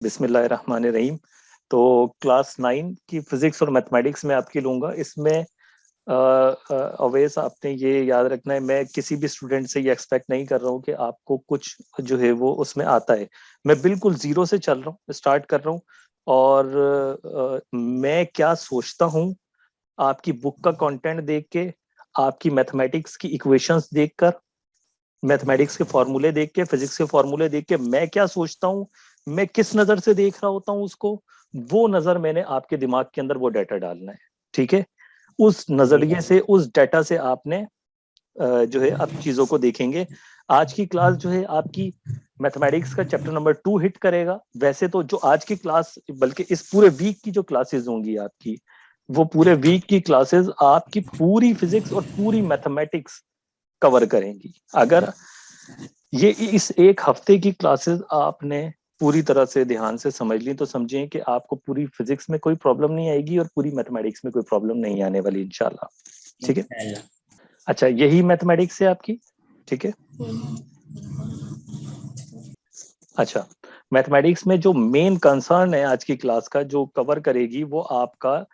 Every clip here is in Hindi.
बिस्मिल्लाहिर्रहमानिर्रहीम। तो क्लास 9 की फिजिक्स और मैथमेटिक्स में आपकी लूंगा। इसमें अवेश आपने ये याद रखना है, मैं किसी भी स्टूडेंट से ये एक्सपेक्ट नहीं कर रहा हूँ कि आपको कुछ जो है वो उसमें आता है। मैं बिल्कुल जीरो से चल रहा हूँ, स्टार्ट कर रहा हूँ। और मैं क्या सोचता हूँ आपकी बुक का कंटेंट देख के, आपकी मैथमेटिक्स की इक्वेशंस देखकर, मैथमेटिक्स के फॉर्मूले देख के, फिजिक्स के फॉर्मूले देख के मैं क्या सोचता हूँ, मैं किस नजर से देख रहा होता हूँ उसको, वो नजर मैंने आपके दिमाग के अंदर वो डाटा डालना है। ठीक है, उस जी नजरिए सर। से, उस डाटा से आपने जो है अब चीजों को देखेंगे। आज की क्लास जो है आपकी मैथमेटिक्स का चैप्टर नंबर 2 हिट करेगा। वैसे तो जो आज की क्लास, बल्कि इस पूरे वीक की जो क्लासेस होंगी आपकी, वो पूरे वीक की क्लासेस आपकी पूरी फिजिक्स और पूरी मैथमेटिक्स कवर करेंगी। अगर ये इस एक हफ्ते की क्लासेस आपने पूरी तरह से ध्यान से समझ ली तो समझें कि आपको पूरी फिजिक्स में कोई प्रॉब्लम नहीं आएगी और पूरी मैथमेटिक्स में कोई प्रॉब्लम नहीं आने वाली इंशाल्लाह। ठीक है। इंशाल्लाह। अच्छा, यही मैथमेटिक्स है आपकी। ठीक है। अच्छा, मैथमेटिक्स में जो मेन कंसर्न है आज की क्लास का, जो कवर करेगी, वो आपका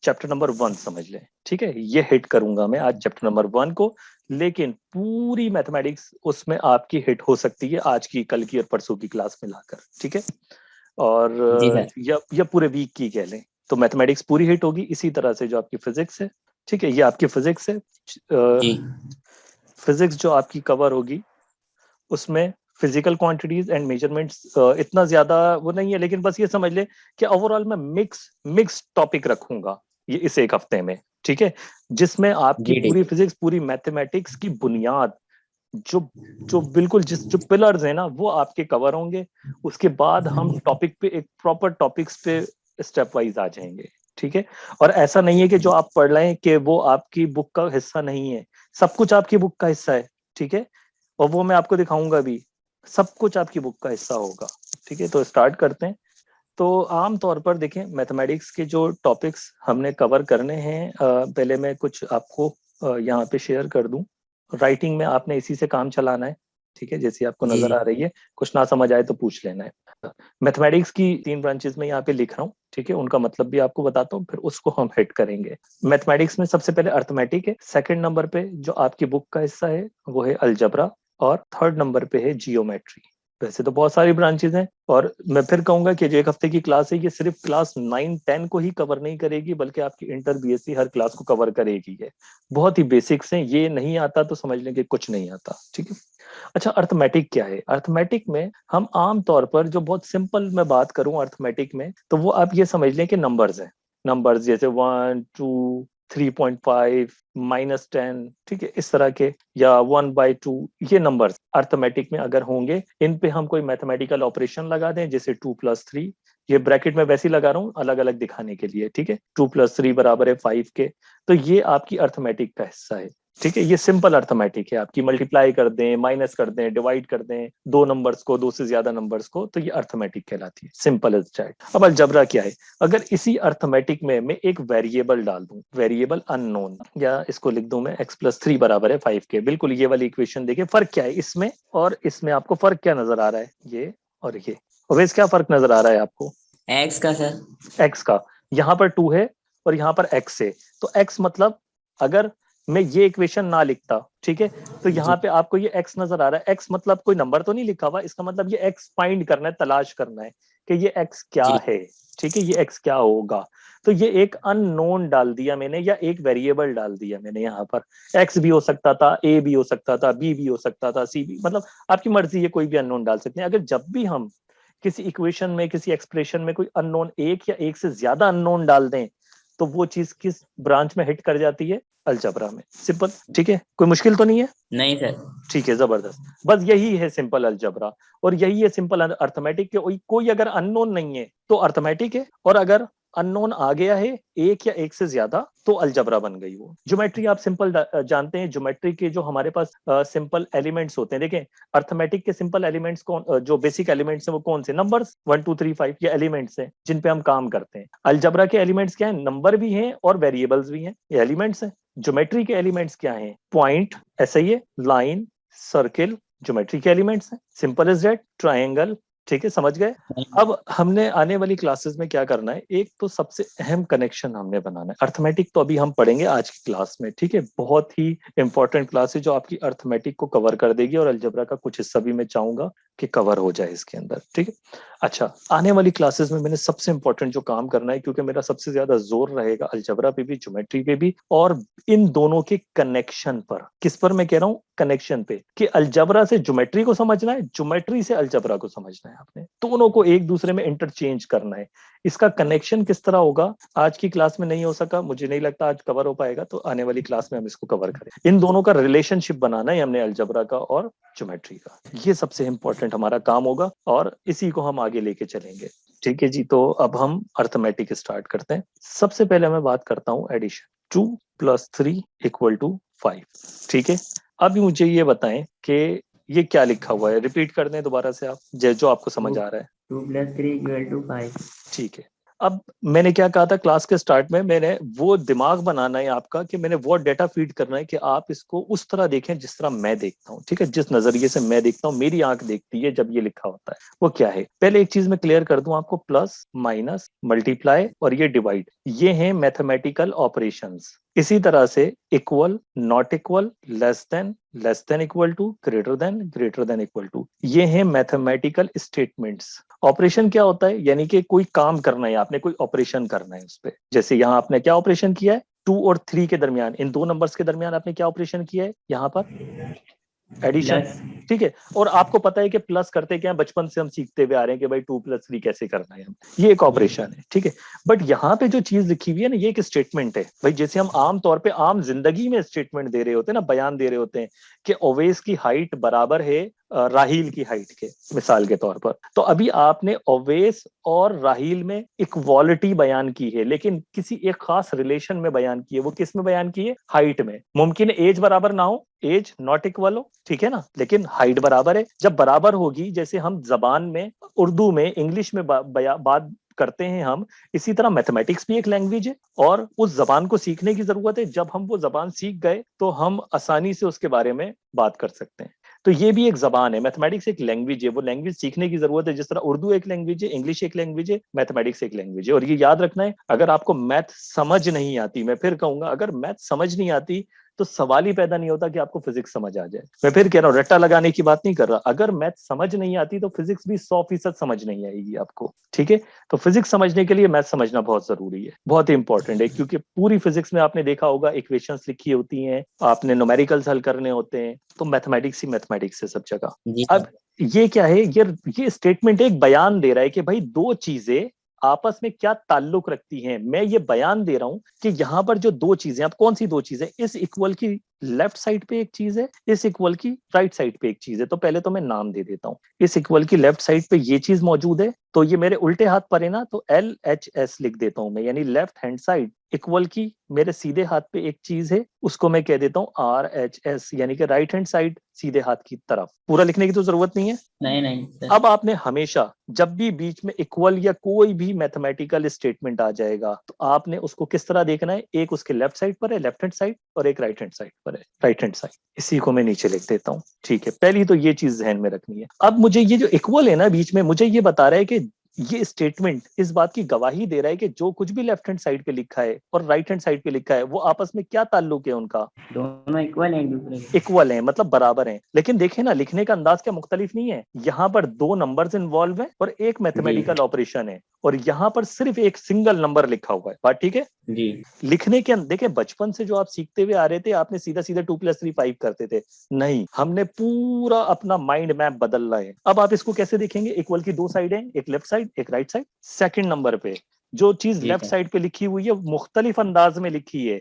चैप्टर नंबर 1 समझ लें। ठीक है, ये हिट करूंगा मैं आज चैप्टर नंबर 1 को। लेकिन पूरी मैथमेटिक्स उसमें आपकी हिट हो सकती है आज की, कल की और परसों की क्लास मिलाकर। ठीक है। और जी सर। या पूरे वीक की कह लें तो मैथमेटिक्स पूरी हिट होगी। इसी तरह से जो आपकी फिजिक्स है, ठीक है, ये आपकी फिजिक्स है। जी फिजिक्स जो आपकी कवर होगी उसमें फिजिकल क्वांटिटीज एंड मेजरमेंट्स इतना ज्यादा वो नहीं है, लेकिन बस ये समझ ले कि ओवरऑल मैं मिक्स मिक्स टॉपिक रखूंगा ये इस एक हफ्ते में। ठीक है, जिसमें आपकी जी पूरी ठीक। फिजिक्स, पूरी मैथमेटिक्स की बुनियाद, जो जो बिल्कुल जिस जो पिलर्स है ना, वो आपके कवर होंगे। उसके बाद हम टॉपिक पे, एक प्रॉपर टॉपिक्स पे स्टेप वाइज आ जाएंगे। ठीक है। और ऐसा नहीं है कि जो आप पढ़ रहे हैं कि वो आपकी बुक का हिस्सा नहीं है, सब कुछ आपकी बुक का हिस्सा है। ठीक है, और वो मैं आपको दिखाऊंगा भी, सब कुछ आपकी बुक का हिस्सा होगा। ठीक है, तो स्टार्ट करते हैं। तो आम तौर पर देखें, मैथमेटिक्स के जो टॉपिक्स हमने कवर करने हैं, पहले मैं कुछ आपको यहाँ पे शेयर कर दूं। राइटिंग में आपने इसी से काम चलाना है। ठीक है, जैसी आपको जी नजर जी। आ रही है, कुछ ना समझ आए तो पूछ लेना है। मैथमेटिक्स की 3 ब्रांचेस में यहाँ पे लिख रहा हूँ। ठीक है, उनका मतलब भी आपको बताता हूँ, फिर उसको हम हिट करेंगे। मैथमेटिक्स में सबसे पहले अर्थमेटिक है, सेकंड नंबर पे जो आपकी बुक का हिस्सा है वो है अलजबरा, और थर्ड नंबर पे है जियोमेट्री। वैसे तो बहुत सारी ब्रांचेज हैं, और मैं फिर कहूंगा कि जो एक हफ्ते की क्लास है, ये सिर्फ क्लास 9-10 को ही कवर नहीं करेगी, बल्कि आपकी इंटर बीएससी हर क्लास को कवर करेगी। है बहुत ही बेसिक्स हैं, ये नहीं आता तो समझ लें कि कुछ नहीं आता। ठीक है। अच्छा, अर्थमेटिक क्या है? अर्थमेटिक में हम आम तौर पर, जो बहुत सिंपल मैं बात करूं अर्थमेटिक में, तो वो आप ये समझ लें कि नंबर्स हैं। नंबर्स जैसे 1, 2, 3.5, -10, ठीक है, इस तरह के, या 1/2, ये नंबर्स अर्थमेटिक में अगर होंगे, इन पे हम कोई मैथमेटिकल ऑपरेशन लगा दें, जैसे 2+3, ये ब्रैकेट में वैसे ही लगा रहा हूँ अलग अलग दिखाने के लिए। ठीक है, 2+3 बराबर है 5 के, तो ये आपकी अर्थमेटिक का हिस्सा है। ठीक है, ये सिंपल अर्थमेटिक है आपकी। मल्टीप्लाई कर दें, माइनस कर दें, डिवाइड कर दें दो नंबर्स को, दो से ज्यादा नंबर्स को, तो ये अर्थमेटिक कहलाती है। Simple as that. अब अलजबरा क्या है? अगर इसी अर्थमेटिक में मैं एक वेरिएबल डाल दूं, वेरिएबल अननोन, या इसको लिख दूं मैं x+3 बराबर है 5 के, बिल्कुल ये वाली इक्वेशन देखिए। फर्क क्या है इसमें और इसमें? आपको फर्क क्या नजर आ रहा है? ये और ये, ओवैस क्या फर्क नजर आ रहा है आपको? एक्स का सर। एक्स का, यहाँ पर 2 है और यहाँ पर एक्स है। तो एक्स मतलब, अगर मैं ये इक्वेशन ना लिखता, ठीक है, तो यहाँ जी पे आपको ये एक्स नजर आ रहा है। एक्स मतलब कोई नंबर तो नहीं लिखा हुआ, इसका मतलब ये एक्स फाइंड करना है, तलाश करना है कि ये एक्स क्या जी है। ठीक है, ये एक्स क्या होगा? तो ये एक अननोन डाल दिया मैंने, या एक वेरिएबल डाल दिया मैंने यहाँ पर। एक्स भी हो सकता था, ए भी हो सकता था, बी भी हो सकता था, सी भी, मतलब आपकी मर्जी है, कोई भी अननोन डाल सकते हैं। अगर जब भी हम किसी इक्वेशन में, किसी एक्सप्रेशन में कोई अननोन, एक या एक से ज्यादा अननोन डाल दें, तो वो चीज किस ब्रांच में हिट कर जाती है? अलजबरा में। सिंपल। ठीक है, कोई मुश्किल तो नहीं है? नहीं सर। ठीक है, जबरदस्त। बस यही है सिंपल अलजबरा, और यही है सिंपल अर्थमेटिक के। कोई अगर अननोन नहीं है तो अर्थमेटिक है, और अगर अननोन आ गया है एक या एक से ज्यादा, तो अलजबरा बन गई वो। ज्योमेट्री आप सिंपल जानते हैं। ज्योमेट्री के जो हमारे पास सिंपल एलिमेंट्स होते हैं, देखें, अर्थमेटिक के सिंपल एलिमेंट्स कौन, जो बेसिक एलिमेंट्स हैं वो कौन से? नंबर्स 1, 2, 3, 5, ये एलिमेंट्स हैं जिन पे हम काम करते हैं। अलजबरा के एलिमेंट्स क्या है? नंबर भी हैं और वेरिएबल्स भी हैं, ये एलिमेंट्स हैं। ज्योमेट्री के एलिमेंट्स क्या हैं? पॉइंट, ऐसा ही है, लाइन, सर्किल, ज्योमेट्री के एलिमेंट्स हैं। Simple is that. ट्रायंगल, ठीक है, समझ गए। अब हमने आने वाली क्लासेस में क्या करना है, एक तो सबसे अहम कनेक्शन हमने बनाना है। अर्थमेटिक तो अभी हम पढ़ेंगे आज की क्लास में, ठीक है, बहुत ही इंपॉर्टेंट क्लास है जो आपकी अर्थमेटिक को कवर कर देगी, और अलजेब्रा का कुछ हिस्सा भी मैं चाहूंगा कि कवर हो जाए इसके अंदर, ठीक है। अच्छा, आने वाली क्लासेस में मैंने सबसे इंपॉर्टेंट जो काम करना है, क्योंकि मेरा सबसे ज्यादा जोर रहेगा अलजेब्रा पे भी, ज्योमेट्री पे भी, और इन दोनों के कनेक्शन पर। किस पर मैं कह रहा हूं, कनेक्शन पे, कि अलजबरा से ज्योमेट्री को समझना है, ज्योमेट्री से अलजबरा को समझना है, आपने दोनों को एक दूसरे में इंटरचेंज करना है। इसका कनेक्शन किस तरह होगा, आज की क्लास में नहीं हो सका, मुझे नहीं लगता आज कवर हो पाएगा, तो आने वाली क्लास में हम इसको कवर करें। इन दोनों का रिलेशनशिप बनाना है हमने, अलजबरा का और ज्योमेट्री का। ये सबसे इंपॉर्टेंट हमारा काम होगा, और इसी को हम आगे लेके चलेंगे। ठीक है जी, तो अब हम अर्थमेटिक स्टार्ट करते हैं। सबसे पहले मैं बात करता हूं एडिशन। 2 + 3 = 5, ठीक है। अब मुझे ये बताएं कि ये क्या लिखा हुआ है, रिपीट कर दें दोबारा से आप, जो आपको समझ आ रहा है। 2 + 3 = 5। ठीक है। अब मैंने क्या कहा था क्लास के स्टार्ट में, मैंने वो दिमाग बनाना है आपका, कि मैंने वो डेटा फीड करना है कि आप इसको उस तरह देखें जिस तरह मैं देखता हूँ, ठीक है, जिस नजरिए से मैं देखता हूँ, मेरी आंख देखती है जब ये लिखा होता है। वो क्या है, पहले एक चीज मैं क्लियर कर दूं आपको, प्लस, माइनस, मल्टीप्लाई और ये डिवाइड, ये हैं मैथमेटिकल ऑपरेशंस। इसी तरह से equal, not equal, less than equal to, greater than equal to, ये हैं मैथमेटिकल स्टेटमेंट्स। ऑपरेशन क्या होता है, यानी कि कोई काम करना है, आपने कोई ऑपरेशन करना है उस पर। जैसे यहाँ आपने क्या ऑपरेशन किया है, 2 और 3 के दरमियान, इन दो नंबर्स के दरमियान आपने क्या ऑपरेशन किया है, यहाँ पर एडिशन, ठीक है। और आपको पता है कि प्लस करते क्या है, बचपन से हम सीखते हुए आ रहे हैं कि भाई 2 + 3 कैसे करना है, ये एक ऑपरेशन है, ठीक है। बट यहाँ पे जो चीज लिखी हुई है ना, ये एक स्टेटमेंट है भाई। जैसे हम आम तौर पे आम जिंदगी में स्टेटमेंट दे रहे होते हैं ना, बयान दे रहे होते हैं कि ओवेस की हाइट बराबर है राहील की हाइट के, मिसाल के तौर पर। तो अभी आपने ओवेस और राहील में इक्वालिटी बयान की है, लेकिन किसी एक खास रिलेशन में बयान की है। वो किस में बयान की है, हाइट में। मुमकिन है एज बराबर ना हो, एज नॉट इक्वल हो, ठीक है ना, लेकिन हाइट बराबर है। जब बराबर होगी, जैसे हम जबान में, उर्दू में, इंग्लिश में बात करते हैं हम, इसी तरह मैथमेटिक्स भी एक लैंग्वेज है, और उस जबान को सीखने की जरूरत है। जब हम वो जबान सीख गए तो हम आसानी से उसके बारे में बात कर सकते हैं। तो ये भी एक जबान है, मैथमेटिक्स एक लैंग्वेज है, वो लैंग्वेज सीखने की जरूरत है। जिस तरह उर्दू एक लैंग्वेज है, इंग्लिश एक लैंग्वेज है, मैथमेटिक्स एक लैंग्वेज है। और ये याद रखना है, अगर आपको मैथ समझ नहीं आती, मैं फिर कहूंगा, अगर मैथ समझ नहीं आती तो सवाल ही पैदा नहीं होता कि आपको फिजिक्स समझ आ जाए। मैं फिर कह रहा हूँ, रट्टा लगाने की बात नहीं कर रहा, अगर मैथ समझ नहीं आती तो फिजिक्स भी 100% समझ नहीं आएगी आपको, ठीक है। तो फिजिक्स समझने के लिए मैथ समझना बहुत जरूरी है, बहुत ही इंपॉर्टेंट है, क्योंकि पूरी फिजिक्स में आपने देखा होगा इक्वेशंस लिखी होती हैं, आपने न्यूमेरिकल्स हल करने होते हैं, तो मैथमेटिक्स ही मैथमेटिक्स है सब जगह। अब ये क्या है, ये स्टेटमेंट एक बयान दे रहा है कि भाई दो चीजें आपस में क्या ताल्लुक रखती हैं। मैं ये बयान दे रहा हूं कि यहां पर जो दो चीजें, अब कौन सी दो चीजें, इस इक्वल की लेफ्ट साइड पे एक चीज है, इस इक्वल की राइट साइड पे एक चीज है। तो पहले तो मैं नाम दे देता हूं, इस इक्वल की लेफ्ट साइड पे ये चीज मौजूद है, तो ये मेरे उल्टे हाथ पर है ना, तो LHS लिख देता हूं मैं, यानी लेफ्ट हैंड साइड। इक्वल की मेरे सीधे हाथ पे एक चीज है, उसको मैं कह देता हूं RHS, यानी कि राइट हैंड साइड, सीधे हाथ की तरफ। पूरा लिखने की तो जरूरत नहीं है। नहीं। अब आपने हमेशा जब भी बीच में इक्वल या कोई भी मैथमेटिकल स्टेटमेंट आ जाएगा, तो आपने उसको किस तरह देखना है, एक उसके लेफ्ट साइड पर है, लेफ्ट हैंड साइड, और एक राइट हैंड साइड पर है, राइट हैंड साइड। इसी को मैं नीचे लिख देता हूं, ठीक है। पहली तो ये चीज जहन में रखनी है। अब मुझे ये जो इक्वल है ना बीच में, मुझे ये बता रहा है कि ये स्टेटमेंट इस बात की गवाही दे रहा है कि जो कुछ भी लेफ्ट हैंड साइड पे लिखा है और राइट हैंड साइड पे लिखा है, वो आपस में क्या ताल्लुक है उनका, दोनों इक्वल हैं एक दूसरे के। इक्वल है, मतलब बराबर है। लेकिन देखें ना, लिखने का अंदाज क्या मुख्तलिफ नहीं है। यहाँ पर दो नंबर्स इन्वॉल्व है और एक मैथमेटिकल ऑपरेशन है, और यहाँ पर सिर्फ एक सिंगल नंबर लिखा हुआ है। बात ठीक है जी। लिखने के देखिए, बचपन से जो आप सीखते हुए आ रहे थे, आपने सीधा सीधा 2 + 3 5 करते थे, नहीं, हमने पूरा अपना माइंड मैप बदल रहा है। अब आप इसको कैसे देखेंगे, इक्वल की दो साइड है, एक लेफ्ट साइड एक राइट साइड। सेकंड नंबर पे जो चीज लेफ्ट साइड पे लिखी हुई है, मुख्तलिफ अंदाज में लिखी है।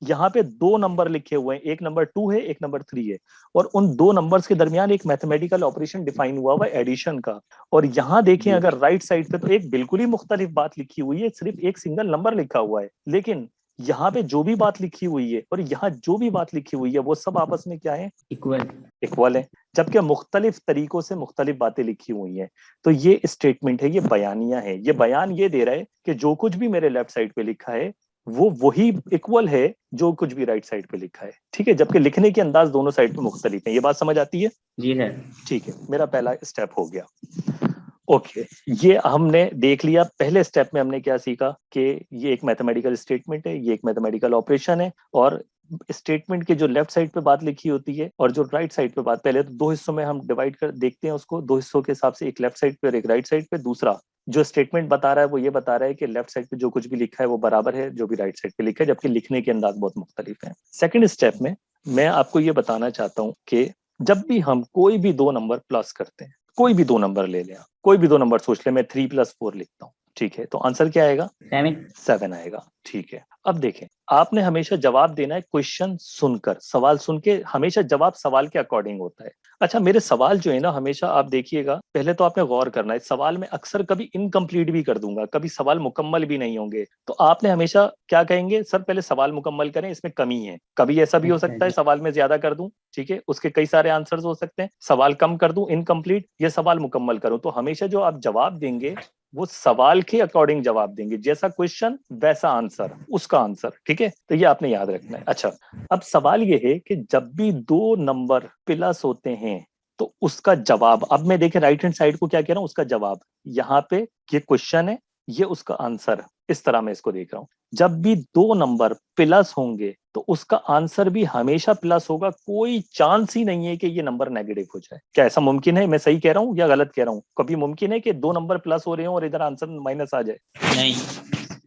यहाँ पे दो नंबर लिखे हुए हैं, एक नंबर 2 है, एक नंबर 3 है, और उन दो नंबर्स के दरमियान एक मैथमेटिकल ऑपरेशन डिफाइन हुआ हुआ है, एडिशन का। और यहाँ देखें अगर राइट साइड पे, तो एक बिल्कुल ही मुख्तलिफ बात लिखी हुई है, सिर्फ एक सिंगल नंबर लिखा हुआ है। लेकिन यहाँ पे जो भी बात लिखी हुई है और यहाँ जो भी बात लिखी हुई है, वो सब आपस में क्या है, इक्वल है, जबकि मुख्तलिफ तरीकों से मुख्तलिफ बातें लिखी हुई हैं। तो ये स्टेटमेंट है, ये बयानिया है। ये बयान ये दे रहा है कि जो कुछ भी मेरे लेफ्ट साइड पे लिखा है, वो वही इक्वल है जो कुछ भी राइट साइड पे लिखा है, ठीक है, जबकि लिखने के अंदाज दोनों साइड पे मुख्तलिफ है। ये बात समझ आती है? जी सर। ठीक है, मेरा पहला स्टेप हो गया। ओके, ये हमने देख लिया। पहले स्टेप में हमने क्या सीखा कि ये एक मैथमेटिकल स्टेटमेंट है, ये एक मैथमेटिकल ऑपरेशन है, और स्टेटमेंट के जो लेफ्ट साइड पे बात लिखी होती है और जो राइट साइड पे बात, पहले तो दो हिस्सों में हम डिवाइड कर देखते हैं उसको, दो हिस्सों के हिसाब से, एक लेफ्ट साइड पे और एक राइट साइड पे। दूसरा जो स्टेटमेंट बता रहा है वो ये बता रहा है कि लेफ्ट साइड पे जो कुछ भी लिखा है वो बराबर है जो भी राइट साइड पे लिखा है, जबकि लिखने के अंदाज बहुत मुख्तलिफ है। सेकेंड स्टेप में मैं आपको ये बताना चाहता हूँ कि जब भी हम कोई भी दो नंबर प्लस करते हैं, कोई भी दो नंबर ले लें, कोई भी दो नंबर सोच ले, मैं 3+4 लिखता हूँ, ठीक है, तो आंसर क्या आएगा? 7 आएगा। ठीक है, अब देखें, आपने हमेशा जवाब देना है क्वेश्चन सुनकर, सवाल सुन के हमेशा जवाब सवाल के अकॉर्डिंग होता है। अच्छा, मेरे सवाल जो है ना, हमेशा आप देखिएगा, पहले तो आपने गौर करना है, सवाल में अक्सर कभी इनकम्प्लीट भी कर दूंगा, कभी सवाल मुकम्मल भी नहीं होंगे, तो आपने हमेशा क्या कहेंगे, सर पहले सवाल मुकम्मल करें, इसमें कमी है। कभी ऐसा भी हो सकता है सवाल में ज्यादा कर दूं, ठीक है, उसके कई सारे आंसर्स हो सकते हैं, सवाल कम कर दूं इनकम्प्लीट, या सवाल मुकम्मल करूं। तो हमेशा जो आप जवाब देंगे वो सवाल के अकॉर्डिंग जवाब देंगे, जैसा क्वेश्चन वैसा आंसर, उसका आंसर, ठीक है, तो ये आपने याद रखना है। अच्छा, अब सवाल ये है कि जब भी दो नंबर प्लस होते हैं तो उसका जवाब, अब मैं देखे राइट हैंड साइड को क्या कह रहा हूं, उसका जवाब, यहाँ पे ये क्वेश्चन है, ये उसका आंसर, इस तरह मैं इसको देख रहा हूं। जब भी दो नंबर प्लस होंगे तो उसका आंसर भी हमेशा प्लस होगा, कोई चांस ही नहीं है कि ये नंबर नेगेटिव हो जाए। क्या ऐसा मुमकिन है? मैं सही कह रहा हूँ या गलत कह रहा हूँ? कभी मुमकिन है कि दो नंबर प्लस हो रहे हो और इधर आंसर माइनस आ जाए? नहीं।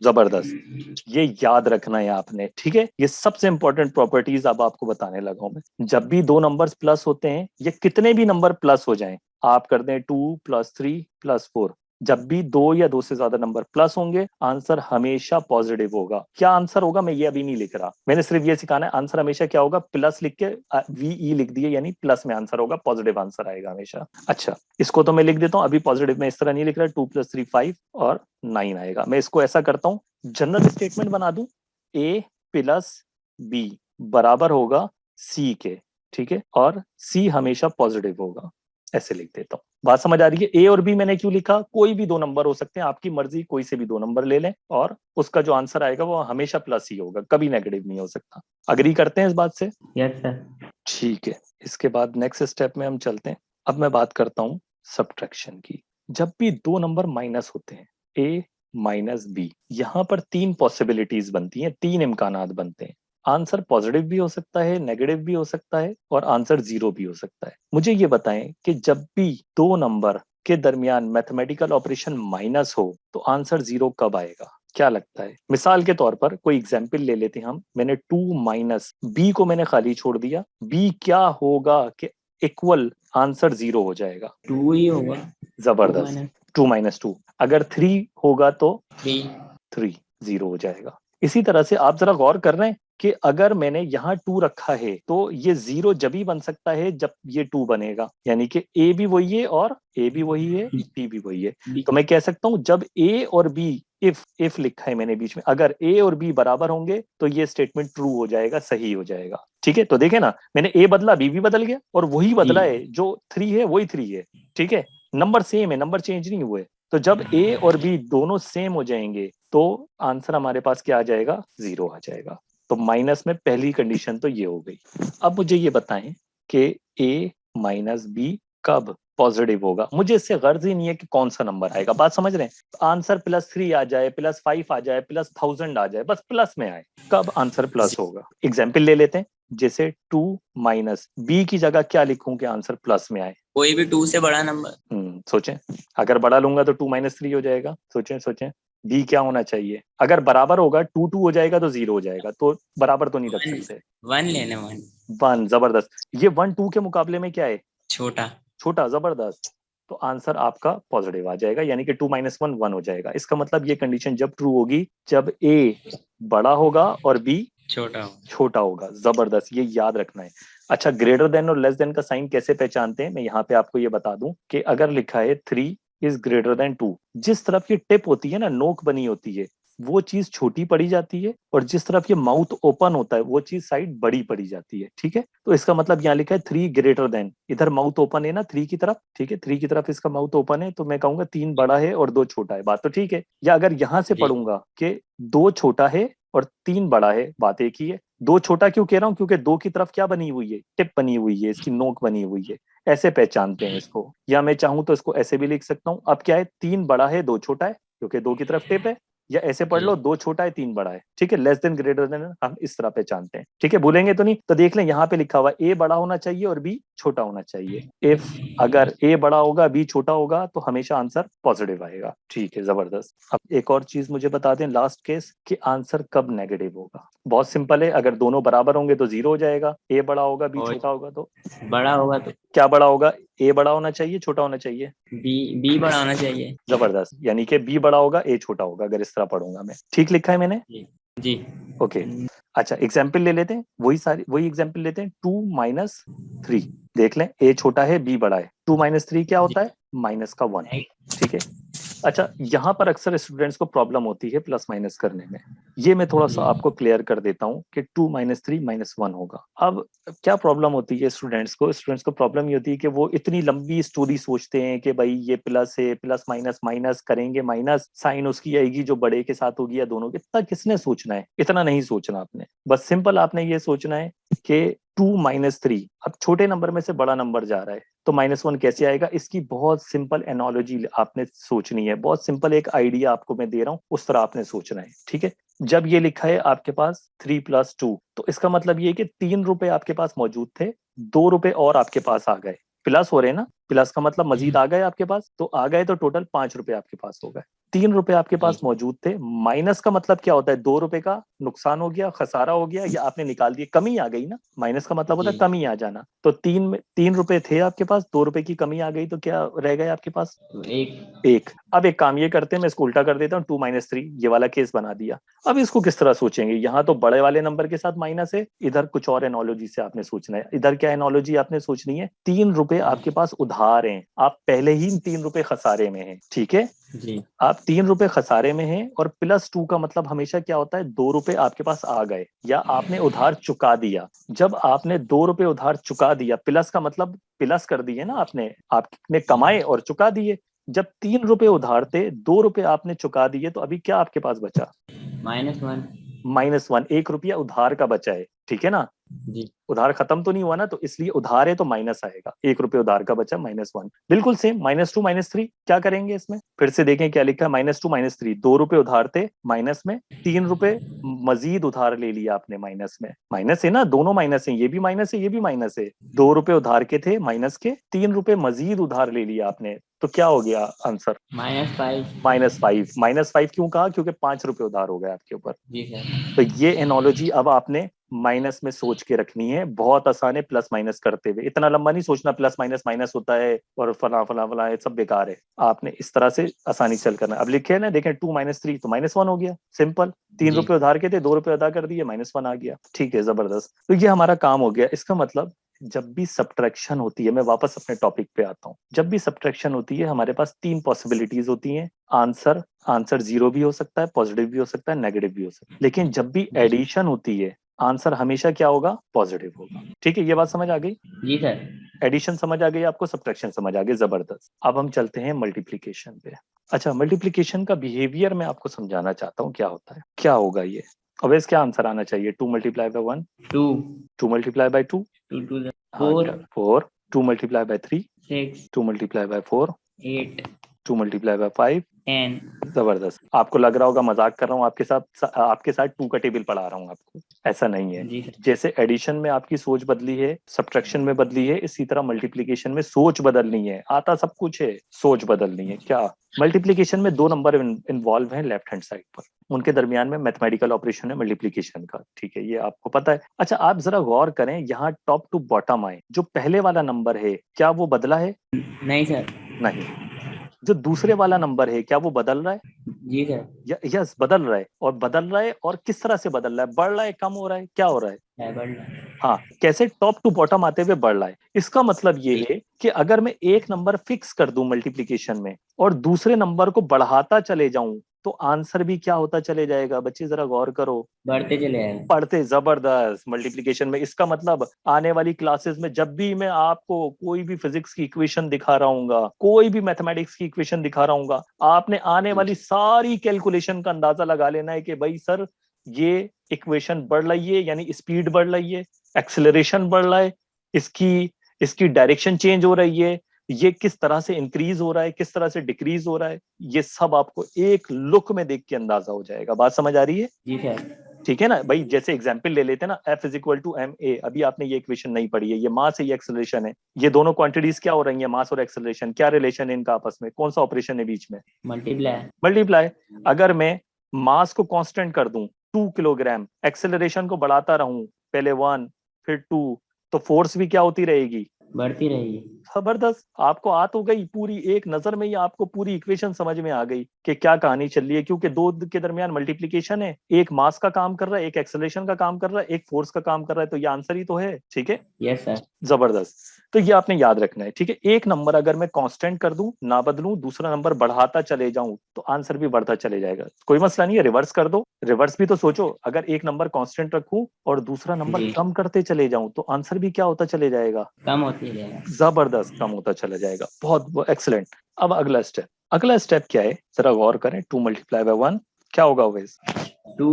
जबरदस्त, ये याद रखना है आपने, ठीक है। ये सबसे इंपॉर्टेंट प्रॉपर्टीज अब आपको बताने लगा हूं मैं। जब भी दो नंबर्स प्लस होते हैं, ये कितने भी नंबर प्लस हो जाएं, आप कर दें 2+3+4, जब भी दो या दो से ज्यादा नंबर प्लस होंगे, आंसर हमेशा पॉजिटिव होगा। क्या आंसर होगा मैं ये अभी नहीं लिख रहा, मैंने सिर्फ ये सिखाना है आंसर हमेशा क्या होगा, प्लस लिख के VE लिख दिए, यानी प्लस में आंसर होगा, पॉजिटिव आंसर आएगा हमेशा। अच्छा, इसको तो मैं लिख देता हूँ अभी, पॉजिटिव में इस तरह नहीं लिख रहा, 2+3 5 और 9 आएगा। मैं इसको ऐसा करता हूँ, जनरल स्टेटमेंट बना दूं, A+B बराबर होगा C के, ठीक है, और C हमेशा पॉजिटिव होगा, ऐसे लिख देता हूँ। बात समझ आ रही है? A और B मैंने क्यों लिखा, कोई भी दो नंबर हो सकते हैं, आपकी मर्जी, कोई से भी दो नंबर ले लें, और उसका जो आंसर आएगा वो हमेशा प्लस ही होगा, कभी नेगेटिव नहीं हो सकता। अग्री करते हैं इस बात से? Yes sir. ठीक है, इसके बाद नेक्स्ट स्टेप में हम चलते हैं। अब मैं बात करता हूं सब्ट्रैक्शन की। जब भी दो नंबर माइनस होते हैं, A-B, यहां पर तीन पॉसिबिलिटीज बनती हैं, तीन इम्कानात बनते हैं। आंसर पॉजिटिव भी हो सकता है, नेगेटिव भी हो सकता है, और आंसर जीरो भी हो सकता है। मुझे ये बताएं कि जब भी दो नंबर के दरमियान मैथमेटिकल ऑपरेशन माइनस हो तो आंसर जीरो कब आएगा? क्या लगता है? मिसाल के तौर पर कोई एग्जाम्पल ले लेते हैं हम, मैंने 2-B को मैंने खाली छोड़ दिया, B क्या होगा कि इक्वल आंसर जीरो हो जाएगा? 2 ही होगा। जबरदस्त, 2-2। अगर 3 होगा तो 3। 3 जीरो हो जाएगा। इसी तरह से आप जरा गौर कर रहे हैं कि अगर मैंने यहाँ 2 रखा है तो ये जीरो जब ही बन सकता है जब ये 2 बनेगा, यानी कि A भी वही है और A भी वही है, B भी वही है। तो मैं कह सकता हूं जब A और B, इफ लिखा है मैंने बीच में, अगर A और B बराबर होंगे तो ये स्टेटमेंट ट्रू हो जाएगा, सही हो जाएगा। ठीक है, तो देखे ना, मैंने A बदला, B भी बदल गया, और वही बदला है, जो 3 है वही 3 है, ठीक है, नंबर सेम है, नंबर चेंज नहीं हुए। तो जब A और B दोनों सेम हो जाएंगे तो आंसर हमारे पास क्या आ जाएगा? जीरो आ जाएगा। तो माइनस में पहली कंडीशन तो ये हो गई। अब मुझे ये बताएं कि A-B कब पॉजिटिव होगा? मुझे इससे गर्ज ही नहीं है कि कौन सा नंबर आएगा, बात समझ रहे हैं? आंसर +3 आ जाए, +5 आ जाए, +1000 आ जाए, बस प्लस में आए, कब आंसर प्लस होगा? एग्जाम्पल ले लेते हैं, जैसे 2-B की जगह क्या लिखूं कि आंसर प्लस में आए? कोई भी 2 से बड़ा नंबर। सोचें, अगर बड़ा लूंगा तो 2-3 हो जाएगा, सोचें सोचें। बी क्या होना चाहिए? अगर बराबर होगा, 2-2 हो जाएगा तो जीरो हो जाएगा, तो बराबर तो नहीं रख सकते। 1 लेना, 1। 1, जबरदस्त। ये 1-2 के मुकाबले में क्या है? छोटा। छोटा, जबरदस्त। तो आंसर आपका पॉजिटिव आ जाएगा, यानी कि 2-1 1 हो जाएगा। इसका मतलब ये कंडीशन जब ट्रू होगी जब A बड़ा होगा और B छोटा। छोटा होगा। जबरदस्त, ये याद रखना है। अच्छा, ग्रेटर देन और लेस देन का साइन कैसे पहचानते हैं? मैं यहाँ पे आपको ये बता दूं कि अगर लिखा है 3 > 2, जिस तरफ ये टिप होती है ना, नोक बनी होती है, वो चीज छोटी पड़ी जाती है, और जिस तरफ ये माउथ ओपन होता है वो चीज साइड बड़ी पड़ी जाती है, ठीक है। तो इसका मतलब यहाँ लिखा है 3 > इधर माउथ ओपन है ना 3 की तरफ, ठीक है, 3 की तरफ इसका माउथ ओपन है, तो मैं कहूंगा 3 बड़ा है और 2 छोटा है, बात तो ठीक है। या अगर यहाँ से पढ़ूंगा कि 2 छोटा है और 3 बड़ा है, बात एक ही है। 2 छोटा क्यों कह रहा हूं? क्योंकि 2 की तरफ क्या बनी हुई है? टिप बनी हुई है, इसकी नोक बनी हुई है। ऐसे पहचानते हैं इसको, या मैं चाहूं तो इसको ऐसे भी लिख सकता हूँ। अब क्या है, 3 बड़ा है 2 छोटा है, क्योंकि 2 की तरफ टिप है, या ऐसे पढ़ लो 2 छोटा है 3 बड़ा है, ठीक है, लेस देन ग्रेटर देन हम इस तरह पहचानते हैं, ठीक है, भूलेंगे तो नहीं। तो देख लें यहाँ पे लिखा हुआ ए बड़ा होना चाहिए और बी छोटा होना चाहिए। इफ अगर ए बड़ा होगा बी छोटा होगा तो हमेशा आंसर पॉजिटिव आएगा, ठीक है, जबरदस्त। अब एक और चीज मुझे बता दें लास्ट केस, कि आंसर कब नेगेटिव होगा। बहुत सिंपल है, अगर दोनों बराबर होंगे तो 0 हो जाएगा, ए बड़ा होगा बी और छोटा होगा तो बड़ा होगा तो क्या बड़ा होगा, ए बड़ा होना चाहिए छोटा होना चाहिए, बी बड़ा होना चाहिए। जबरदस्त, यानी कि बी बड़ा होगा ए छोटा होगा, अगर इस तरह पढ़ूंगा मैं, ठीक लिखा है मैंने, जी जी। ओके। अच्छा एग्जाम्पल ले लेते हैं, वही एग्जाम्पल लेते हैं, 2 - 3, देख लें ए छोटा है बी बड़ा है, 2 - 3 क्या होता है, -1, ठीक है। अच्छा यहाँ पर अक्सर स्टूडेंट्स को प्रॉब्लम होती है प्लस माइनस करने में, ये मैं थोड़ा सा आपको क्लियर कर देता हूँ कि 2 - 3 -1 होगा। अब क्या प्रॉब्लम होती है स्टूडेंट्स को प्रॉब्लम ये होती है कि वो इतनी लंबी स्टोरी सोचते हैं कि भाई ये प्लस है, प्लस माइनस माइनस करेंगे, माइनस साइन उसकी आएगी जो बड़े के साथ होगी या दोनों के, इतना किसने सोचना है, इतना नहीं सोचना आपने, बस सिंपल आपने ये सोचना है कि 2 - 3, अब छोटे नंबर में से बड़ा नंबर जा रहा है तो -1 कैसे आएगा, इसकी बहुत सिंपल एनोलॉजी आपने सोचनी है, बहुत सिंपल एक आइडिया आपको मैं दे रहा हूँ, उस तरह आपने सोचना है, ठीक है। जब ये लिखा है आपके पास 3 + 2, तो इसका मतलब ये है कि 3 रुपए आपके पास मौजूद थे, 2 रुपए और आपके पास आ गए, प्लस हो रहे हैं ना, प्लस का मतलब मजीद आ गए आपके पास, तो आ गए तो टोटल 5 रुपए आपके पास हो गए। 3 रुपए आपके पास मौजूद थे, माइनस का मतलब क्या होता है, 2 रुपए का नुकसान हो गया, खसारा हो गया, या आपने निकाल दिए, कमी आ गई ना, माइनस का मतलब होता है कमी आ जाना, तो 3 रुपए थे आपके पास, 2 रुपए की कमी आ गई, तो क्या रह गए आपके पास, तो एक। अब एक काम ये करते हैं, मैं इसको उल्टा कर देता हूँ, 2 - 3 ये वाला केस बना दिया। अब इसको किस तरह सोचेंगे, यहाँ तो बड़े वाले नंबर के साथ माइनस है, इधर कुछ और एनोलॉजी से आपने सोचना है, इधर क्या एनोलॉजी आपने सोचनी है, 3 रुपए आपके पास उधार हैं, आप पहले ही 3 रुपए खसारे में हैं, ठीक है, जी आप 3 रुपए खसारे में हैं, और +2 का मतलब हमेशा क्या होता है, 2 रुपए आपके पास आ गए या आपने उधार चुका दिया। जब आपने 2 रुपए उधार चुका दिया, प्लस का मतलब प्लस कर दिए ना आपने कमाए और चुका दिए। जब 3 रुपए उधार थे, 2 रुपए आपने चुका दिए, तो अभी क्या आपके पास बचा, -1। -1, 1 रुपया उधार का बचा है, ठीक है ना, जी उधार खत्म तो नहीं हुआ ना, तो इसलिए उधार है तो माइनस आएगा, 1 रुपये उधार का बचा, -1, बिल्कुल सेम, -2 -3 क्या करेंगे इसमें, फिर से देखें क्या लिखा है, -2 -3, 2 रुपए उधार थे माइनस में, 3 रुपए मजीद उधार ले लिया आपने माइनस में, माइनस है ना, दोनों माइनस है, ये भी माइनस है ये भी माइनस है, 2 रुपए उधार के थे माइनस के, 3 रुपए मजीद उधार ले लिया आपने, तो क्या हो गया आंसर, -5। -5, -5 क्यों कहा, क्योंकि 5 रुपए उधार हो गए आपके ऊपर। जी सर। तो ये एनोलॉजी अब आपने माइनस में सोच के रखनी है, बहुत आसान है, प्लस माइनस करते हुए, इतना लंबा नहीं सोचना, प्लस माइनस माइनस होता है और फला फला फला, ये सब बेकार है, आपने इस तरह से आसानी चल करना। अब लिखे है ना, देखें 2 - 3 तो -1 हो गया, सिंपल, 3 रुपए उधार के थे, 2 रुपए अदा कर दिए, -1 आ गया, ठीक है, जबरदस्त। तो ये हमारा काम हो गया। इसका मतलब जब भी सब्ट्रैक्शन होती है, मैं वापस अपने टॉपिक पे आता हूँ, जब भी सब्ट्रैक्शन होती है हमारे पास 3 पॉसिबिलिटीज होती हैं, आंसर आंसर 0 भी हो सकता है, पॉजिटिव भी हो सकता है, नेगेटिव भी हो सकता है, लेकिन जब भी एडिशन होती है आंसर हमेशा क्या होगा, पॉजिटिव होगा, ठीक है, ये बात समझ आ गई, जी सर। एडिशन समझ आ गई आपको, सब्ट्रैक्शन समझ आ गई, जबरदस्त। अब हम चलते हैं मल्टीप्लीकेशन पे। अच्छा, मल्टीप्लीकेशन का बिहेवियर मैं आपको समझाना चाहता हूँ, क्या होता है, क्या होगा ये, अब क्या आंसर आना चाहिए, 2 × 1 2 2 × 2 2 2 हाँ 4 क्या 4 2 × 3 6 2 × 4 8 2 × 5 10। जबरदस्त। आपको लग रहा होगा मजाक कर रहा हूँ आपके साथ 2 का टेबल पढ़ा रहा हूँ आपको, ऐसा नहीं है। जी सर। जैसे एडिशन में आपकी सोच बदली है, सब्ट्रैक्शन में बदली है, इसी तरह मल्टीप्लीकेशन में सोच बदलनी है, आता सब कुछ है, सोच बदलनी है। क्या मल्टीप्लीकेशन में 2 नंबर इन्वॉल्व हैं लेफ्ट हैंड साइड पर, उनके दरमियान में मैथमेटिकल ऑपरेशन है मल्टीप्लीकेशन का, ठीक है, ये आपको पता है। अच्छा आप जरा गौर करें, यहाँ टॉप टू बॉटम आए, जो पहले वाला नंबर है क्या वो बदला है, नहीं सर। नहीं। जो दूसरे वाला नंबर है क्या वो बदल रहा है, जी सर। यस बदल रहा है, और बदल रहा है, और किस तरह से बदल रहा है, बढ़ रहा है, कम हो रहा है, क्या हो रहा है, बढ़ हाँ कैसे, टॉप टू बॉटम आते हुए बढ़ रहा है। इसका मतलब ये है कि अगर मैं एक नंबर फिक्स कर दूं मल्टीप्लीकेशन में और दूसरे नंबर को बढ़ाता चले जाऊं, तो आंसर भी क्या होता चले जाएगा, बच्चे जरा गौर करो, बढ़ते चले आए। पढ़ते, जबरदस्त। मल्टीप्लिकेशन में इसका मतलब आने वाली क्लासेस में जब भी मैं आपको कोई भी फिजिक्स की इक्वेशन दिखा रहा हूँ, कोई भी मैथमेटिक्स की इक्वेशन दिखा रहा हूँ, आपने आने वाली सारी कैलकुलेशन का अंदाजा लगा लेना है कि भाई सर ये इक्वेशन बढ़ रही है, यानी स्पीड बढ़ रही है, एक्सेलरेशन बढ़ रहा है, इसकी इसकी डायरेक्शन चेंज हो रही है, ये किस तरह से इंक्रीज हो रहा है, किस तरह से डिक्रीज हो रहा है, ये सब आपको एक लुक में देख के अंदाजा हो जाएगा। बात समझ आ रही है? जी सर। ठीक है ना भाई। जैसे एग्जाम्पल ले लेते हैं ना, F is equal to m a, अभी आपने ये इक्वेशन नहीं पढ़ी है, ये मास है, ये एक्सेलरेशन है, ये दोनों क्वांटिटीज क्या हो रही है, मास और एक्सेलरेशन, क्या रिलेशन है इनका आपस में, कौन सा ऑपरेशन है बीच में, मल्टीप्लाई। मल्टीप्लाई। अगर मैं मास को कांस्टेंट कर दूं 2 किलोग्राम, एक्सेलरेशन को बढ़ाता रहूं, पहले 1 फिर 2, तो फोर्स भी क्या होती रहेगी, बढ़ती रहेगी। जबरदस्त। आपको आ तो गई पूरी, एक नजर में ही आपको पूरी इक्वेशन समझ में आ गई कि क्या कहानी चल रही है, क्योंकि दो के दरमियान मल्टीप्लीकेशन है, एक मास का काम कर रहा है, एक एक्सेलरेशन का काम कर रहा है, एक फोर्स का काम कर रहा है, तो ये आंसर ही तो है। ठीक है, यस सर। जबरदस्त। तो ये आपने याद रखना है। ठीक है, एक नंबर अगर मैं कांस्टेंट कर दूं, ना बदलूं, दूसरा नंबर बढ़ाता चले जाऊं, तो आंसर भी बढ़ता चले जाएगा, कोई मसला नहीं है। रिवर्स कर दो, रिवर्स भी तो सोचो, अगर एक नंबर कांस्टेंट रखूं और दूसरा नंबर जी। कम करते चले जाऊं, तो आंसर भी क्या होता चले जाएगा, कम होती रहेगा। जबरदस्त कम होता चला जाएगा। बहुत एक्सीलेंट। अब अगला स्टेप, अगला स्टेप क्या है, जरा गौर करें। 2 मल्टीप्लाई बाय 1 क्या होगा वेज, 2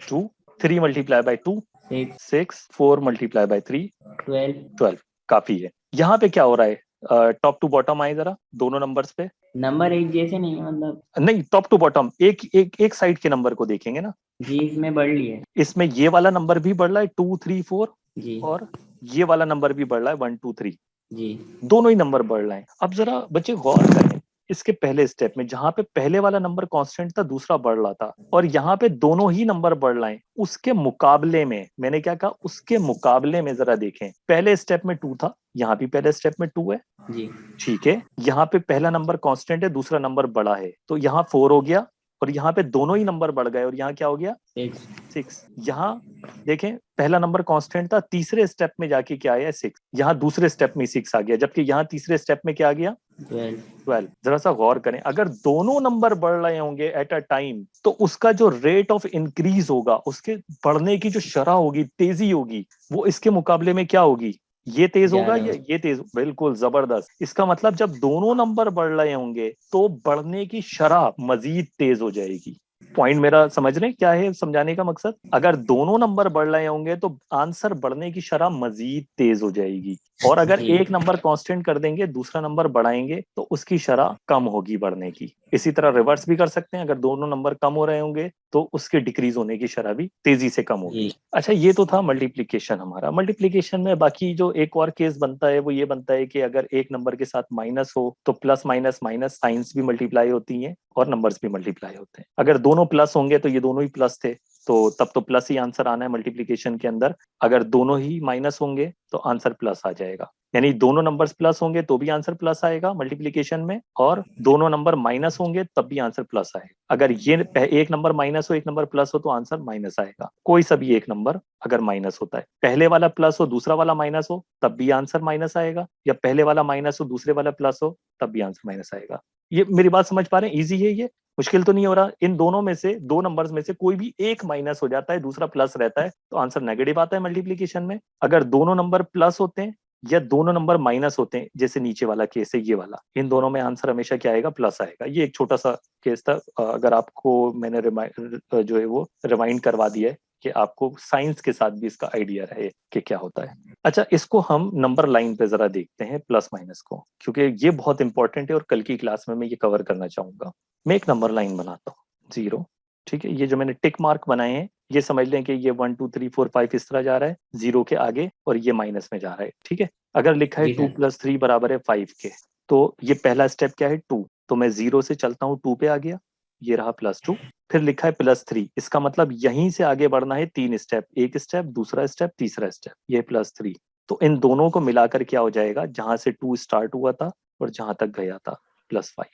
2, 3 मल्टीप्लाई बाय 2 6 6, 4 मल्टीप्लाई बाय 3 12। 12, काफी है। यहाँ पे क्या हो रहा है, टॉप टू बॉटम आए जरा दोनों नंबर्स पे, नंबर एक जैसे नहीं है मतलब। नहीं टॉप टू बॉटम, एक एक एक साइड के नंबर को देखेंगे ना। जी इसमें बढ़ लिए। इसमें ये वाला नंबर भी बढ़ रहा है 2 3 4, जी। और ये वाला नंबर भी बढ़ रहा है 1 2 3, जी। दोनों ही नंबर बढ़ रहे हैं। अब जरा बच्चे गौर करें, इसके पहले स्टेप में जहां पे पहले वाला नंबर कांस्टेंट था, दूसरा बढ़ रहा था, और यहाँ पे दोनों ही नंबर बढ़ रहे हैं, उसके मुकाबले में, मैंने क्या कहा, उसके मुकाबले में जरा देखें, पहले स्टेप में 2 था, यहाँ भी पहले स्टेप में 2 है। जी। ठीक है, यहाँ पे पहला नंबर कांस्टेंट है, दूसरा नंबर बड़ा है, तो यहाँ 4 हो गया, और यहाँ पे दोनों ही नंबर बढ़ गए, और यहाँ क्या हो गया, 6। 6। यहाँ देखें, पहला नंबर कांस्टेंट था, तीसरे स्टेप में जाके क्या आया, 6, यहाँ दूसरे स्टेप में 6 आ गया, जबकि यहाँ तीसरे स्टेप में क्या आ गया, 12। 12। जरा सा गौर करें, अगर दोनों नंबर बढ़ रहे होंगे एट अ टाइम, तो उसका जो रेट ऑफ इंक्रीज होगा, उसके बढ़ने की जो शरह होगी, तेजी होगी, वो इसके मुकाबले में क्या होगी, ये तेज होगा ज्यादा। या ये तेज, बिल्कुल जबरदस्त। इसका मतलब जब दोनों नंबर बढ़ रहे होंगे, तो बढ़ने की शरह मजीद तेज हो जाएगी। पॉइंट मेरा समझ रहे हैं क्या है समझाने का मकसद, अगर दोनों नंबर बढ़ रहे होंगे तो आंसर बढ़ने की शरह मजीद तेज हो जाएगी, और अगर जी। एक नंबर कांस्टेंट कर देंगे, दूसरा नंबर बढ़ाएंगे, तो उसकी शरह कम होगी बढ़ने की। इसी तरह रिवर्स भी कर सकते हैं, अगर दोनों नंबर कम हो रहे होंगे, तो उसके डिक्रीज होने की शरह भी तेजी से कम होगी। जी। अच्छा, ये तो था मल्टीप्लीकेशन हमारा। मल्टीप्लीकेशन में बाकी जो एक और केस बनता है, वो ये बनता है कि अगर एक नंबर के साथ माइनस हो, तो प्लस माइनस माइनस साइंस भी मल्टीप्लाई होती हैं और नंबर्स भी मल्टीप्लाई होते हैं। अगर दोनों प्लस होंगे, तो ये दोनों ही प्लस थे, तो तब तो प्लस ही आंसर आना है मल्टीप्लीकेशन के अंदर। अगर दोनों ही माइनस होंगे, तो आंसर प्लस आ जाएगा, यानी दोनों नंबर्स प्लस होंगे तो भी आंसर प्लस आएगा मल्टीप्लीकेशन में, और दोनों नंबर माइनस होंगे तब भी आंसर प्लस आएगा। अगर ये एक नंबर माइनस हो, एक नंबर प्लस हो, तो आंसर माइनस आएगा। कोई सा भी एक नंबर अगर माइनस होता है, पहले वाला प्लस हो, दूसरा वाला माइनस हो, तब भी आंसर माइनस आएगा, या पहले वाला माइनस हो, दूसरे वाला प्लस हो, तब भी आंसर माइनस आएगा। ये मेरी बात समझ पा रहे हैं? इजी है ये, मुश्किल तो नहीं हो रहा। इन दोनों में से, दो नंबर्स में से कोई भी एक माइनस हो जाता है, दूसरा प्लस रहता है, तो आंसर नेगेटिव आता है मल्टीप्लीकेशन में। अगर दोनों नंबर प्लस होते हैं या दोनों नंबर माइनस होते हैं, जैसे नीचे वाला केस है ये वाला, इन दोनों में आंसर हमेशा क्या आएगा, प्लस आएगा। ये एक छोटा सा केस था, अगर आपको मैंने जो है वो रिमाइंड करवा दिया है, कि आपको साइंस के साथ भी इसका आइडिया रहे कि क्या होता है। अच्छा, इसको हम नंबर लाइन पे जरा देखते हैं, प्लस माइनस को, क्योंकि ये बहुत इंपॉर्टेंट है और कल की क्लास में मैं ये कवर करना चाहूंगा। मैं एक नंबर लाइन बनाता हूँ, 0। ठीक है, ये जो मैंने टिक मार्क बनाए हैं, ये समझ लें कि ये 1 2 3 4 5 इस तरह जा रहा है, 0 के आगे, और ये माइनस में जा रहा है। ठीक है, अगर लिखा है जी 2 सर। + 3 बराबर है 5 के, तो ये पहला स्टेप क्या है, 2, तो मैं 0 से चलता हूँ 2 पे आ गया, ये रहा +2। फिर लिखा है +3, इसका मतलब यहीं से आगे बढ़ना है 3 स्टेप, एक स्टेप, दूसरा स्टेप, तीसरा स्टेप, ये +3। तो इन दोनों को मिलाकर क्या हो जाएगा, जहां से 2 स्टार्ट हुआ था और जहां तक गया था, +5।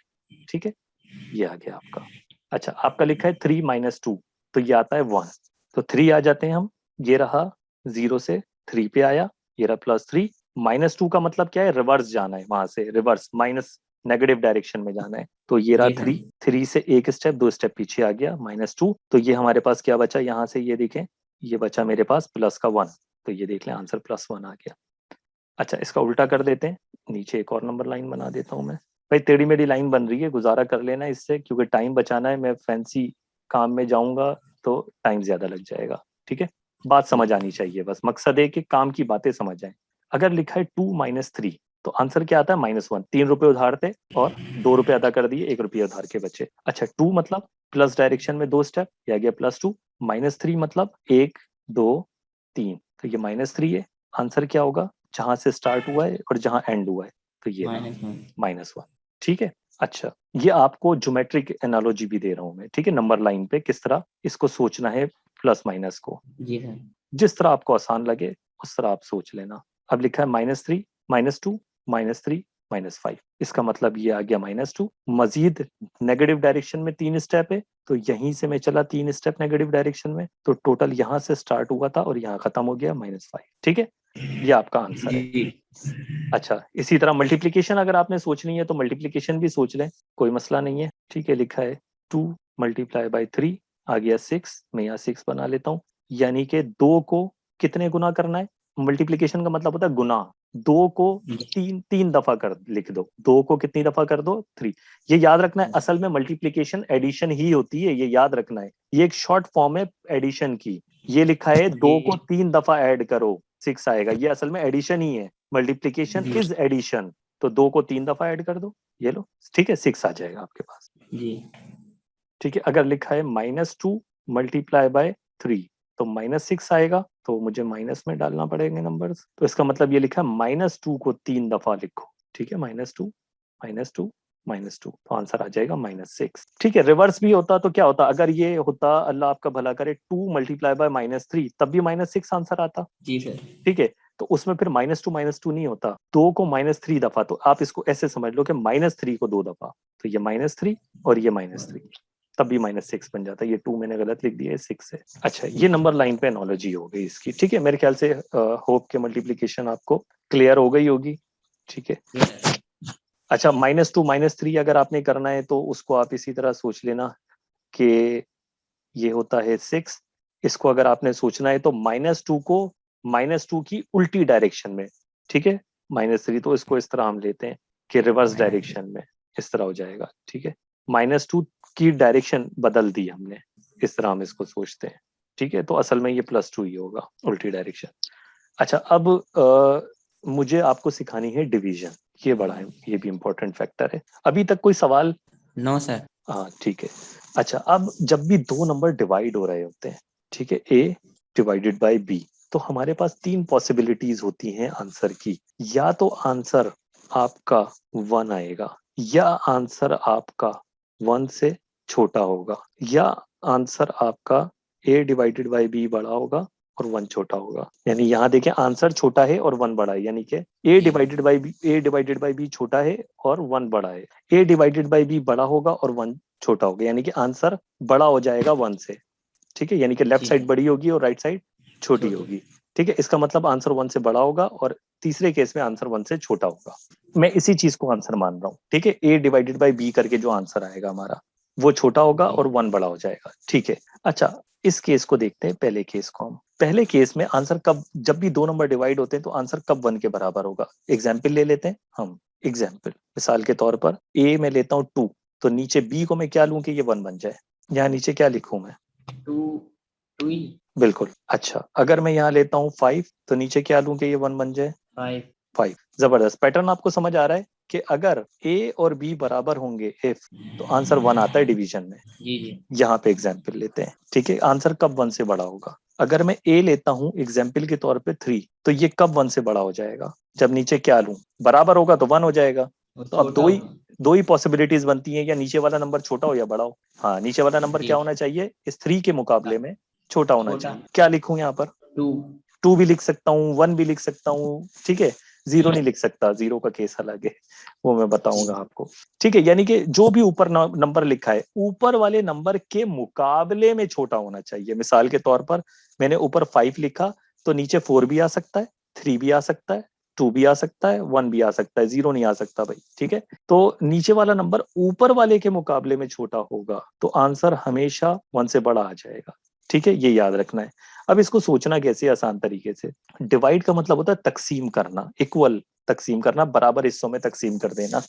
ठीक है, ये आ गया आपका। अच्छा, आपका लिखा है 3 - 2, तो ये आता है 1, तो 3 आ जाते हैं हम। ये रहा 0 से 3 पे आया, ये रहा +3। -2 का मतलब क्या है, रिवर्स जाना है, वहां से रिवर्स माइनस नेगेटिव डायरेक्शन में जाना है, तो ये रहा जी 3। सर। 3 से एक स्टेप, 2 स्टेप पीछे आ गया, -2। तो ये हमारे पास क्या बचा, यहाँ से ये देखें, ये बचा मेरे पास प्लस का 1, तो ये देख लें आंसर +1 आ गया। अच्छा, इसका उल्टा कर देते हैं, नीचे एक और नंबर लाइन बना देता हूँ मैं। भाई टेढ़ी मेढ़ी लाइन बन रही है, गुजारा कर लेना इससे, क्योंकि टाइम बचाना है, मैं फैंसी काम में जाऊंगा तो टाइम ज्यादा लग जाएगा। ठीक है, बात समझ आनी चाहिए, बस मकसद है कि काम की बातें समझ आए। अगर लिखा है 2 - 3 तो आंसर क्या आता है -1। 3 रुपए उधार थे और 2 रुपए अदा कर दिए, 1 रुपये उधार के बचे। अच्छा 2 मतलब प्लस डायरेक्शन में 2 स्टेप, ये आ गया +2। -3 मतलब 1 2 3, तो ये -3 है। आंसर क्या होगा, जहां से स्टार्ट हुआ है और जहां एंड हुआ है, तो ये -1। ठीक है। अच्छा ये आपको ज्योमेट्रिक एनालॉजी भी दे रहा हूं मैं, ठीक है, नंबर लाइन पे किस तरह इसको सोचना है प्लस माइनस को। जी सर। जिस तरह आपको आसान लगे उस तरह आप सोच लेना। अब लिखा है -3 -2 -3 -5, इसका मतलब ये आ गया -2। मजीद नेगेटिव डायरेक्शन में 3 स्टेप है, तो यहीं से मैं चला 3 स्टेप नेगेटिव डायरेक्शन में, तो टोटल यहां से स्टार्ट हुआ था और यहाँ खत्म हो गया -5। ठीक है, ये आपका आंसर है। जी अच्छा इसी तरह मल्टीप्लीकेशन अगर आपने सोचनी है तो मल्टीप्लीकेशन भी सोच लें, कोई मसला नहीं है। ठीक है, लिखा है 2 × 3 आ गया 6, मैं यहाँ 6 बना लेता हूँ। यानी कि 2 को कितने गुना करना है, मल्टीप्लीकेशन का मतलब होता है गुना। 2 को 3 दफा कर लिख दो, 2 को कितनी दफा कर दो 3। ये याद रखना है, असल में मल्टीप्लीकेशन एडिशन ही होती है, ये याद रखना है। ये एक शॉर्ट फॉर्म है एडिशन की। ये लिखा है 2 को 3 दफा ऐड करो 6 आएगा, ये असल में एडिशन ही है। मल्टीप्लीकेशन इज एडिशन, तो 2 को 3 दफा ऐड कर दो, ये लो, ठीक है, 6 आ जाएगा आपके पास। जी ठीक है, अगर लिखा है -2 × 3 तो -6 आएगा, तो मुझे माइनस में डालना पड़ेंगे नंबर्स। तो इसका मतलब ये लिखा है -2 को 3 दफा लिखो। ठीक है, -2 -2 -2, तो आंसर आ जाएगा -6। ठीक है, रिवर्स भी होता तो क्या होता, अगर ये होता अल्लाह आपका भला करे 2 × -3 तब भी -6 आंसर आता। जी सर। ठीक है, तो उसमें फिर -2 -2 नहीं होता, 2 को -3 दफा, तो आप इसको ऐसे समझ लो कि -3 को 2 दफा, तो ये -3 और ये -3, तब भी -6 बन जाता है। ये 2 मैंने गलत लिख दिया है, 6 है। अच्छा ये नंबर लाइन पे एनोलॉजी हो गई इसकी। ठीक है, मेरे ख्याल से होप के मल्टीप्लीकेशन आपको क्लियर हो गई होगी। ठीक है, अच्छा -2 -3 अगर आपने करना है तो उसको आप इसी तरह सोच लेना कि ये होता है 6। इसको अगर आपने सोचना है तो -2 को -2 की उल्टी डायरेक्शन में, ठीक है, -3, तो इसको इस तरह हम लेते हैं कि रिवर्स डायरेक्शन में, इस तरह हो जाएगा। ठीक है, -2 की डायरेक्शन बदल दी हमने, इस तरह हम इसको सोचते हैं। ठीक है, तो असल में ये +2 ही होगा, उल्टी डायरेक्शन। अच्छा अब मुझे आपको सिखानी है डिवीजन, ये बड़ा है, ये भी इंपॉर्टेंट फैक्टर है। अभी तक कोई सवाल? No sir. हाँ ठीक है। अच्छा अब जब भी 2 नंबर डिवाइड हो रहे होते हैं, ठीक है, A / B, तो हमारे पास 3 पॉसिबिलिटीज होती हैं आंसर की। या तो आंसर आपका 1 आएगा, या आंसर आपका 1 से छोटा होगा, या आंसर आपका A / B बड़ा होगा और 1 छोटा होगा। यानी यहाँ देखिए आंसर छोटा है और 1 बड़ा है, यानी कि A / B छोटा है और 1 बड़ा है। A / B बड़ा होगा और 1 छोटा होगा, यानी कि आंसर बड़ा हो जाएगा 1 से। ठीक है, यानी कि लेफ्ट साइड बड़ी होगी और राइट साइड छोटी होगी। ठीक है, इसका मतलब आंसर 1 से बड़ा होगा और तीसरे केस में आंसर 1 से छोटा होगा। मैं इसी चीज को आंसर मान रहा हूँ। ठीक है, A / B करके जो आंसर आएगा हमारा, वो छोटा होगा और 1 बड़ा हो जाएगा। ठीक है, अच्छा इस केस को देखते हैं, पहले केस को। हम पहले केस में आंसर कब, जब भी 2 नंबर डिवाइड होते हैं तो आंसर कब 1 के बराबर होगा। एग्जाम्पल ले लेते हैं हम। एग्जाम्पल मिसाल के तौर पर A में लेता हूँ 2, तो नीचे B को मैं क्या लूं कि ये 1 बन जाए। यहाँ नीचे क्या लिखूं मैं? 2 ही। बिल्कुल। अच्छा अगर मैं यहाँ लेता हूँ 5, तो नीचे क्या लूं कि ये 1 बन जाए? 5। जबरदस्त, पैटर्न आपको समझ आ रहा है कि अगर A और B बराबर होंगे इफ, तो आंसर 1 आता है डिवीजन में। जी जी। यहाँ पे एग्जाम्पल लेते हैं। ठीक है, आंसर कब 1 से बड़ा होगा? अगर मैं A लेता हूँ एग्जाम्पल के तौर पे 3, तो ये कब 1 से बड़ा हो जाएगा? जब नीचे क्या लूं, बराबर होगा तो 1 हो जाएगा। तो अब दो ही पॉसिबिलिटीज बनती हैं, या नीचे वाला नंबर छोटा हो या बड़ा हो। हाँ, नीचे वाला नंबर क्या होना चाहिए, इस 3 के मुकाबले में छोटा होना चाहिए। क्या लिखूं यहाँ पर? 2 भी लिख सकता हूँ, 1 भी लिख सकता हूँ। ठीक है, 0 नहीं लिख सकता, 0 का केस अलग है, वो मैं बताऊंगा आपको। ठीक है, यानी कि जो भी ऊपर नंबर लिखा है, ऊपर वाले नंबर के मुकाबले में छोटा होना चाहिए। मिसाल के तौर पर मैंने ऊपर 5 लिखा, तो नीचे 4 भी आ सकता है, 3 भी आ सकता है, 2 भी आ सकता है, 1 भी आ सकता है, 0 नहीं आ सकता भाई। ठीक है, तो नीचे वाला नंबर ऊपर वाले के मुकाबले में छोटा होगा, तो आंसर हमेशा 1 से बड़ा आ जाएगा। ठीक है, ये याद रखना है। अब इसको सोचना कैसे, आसान तरीके से। डिवाइड का मतलब होता है तकसीम करना, इक्वल तकसीम करना, बराबर हिस्सों में तकसीम कर देना।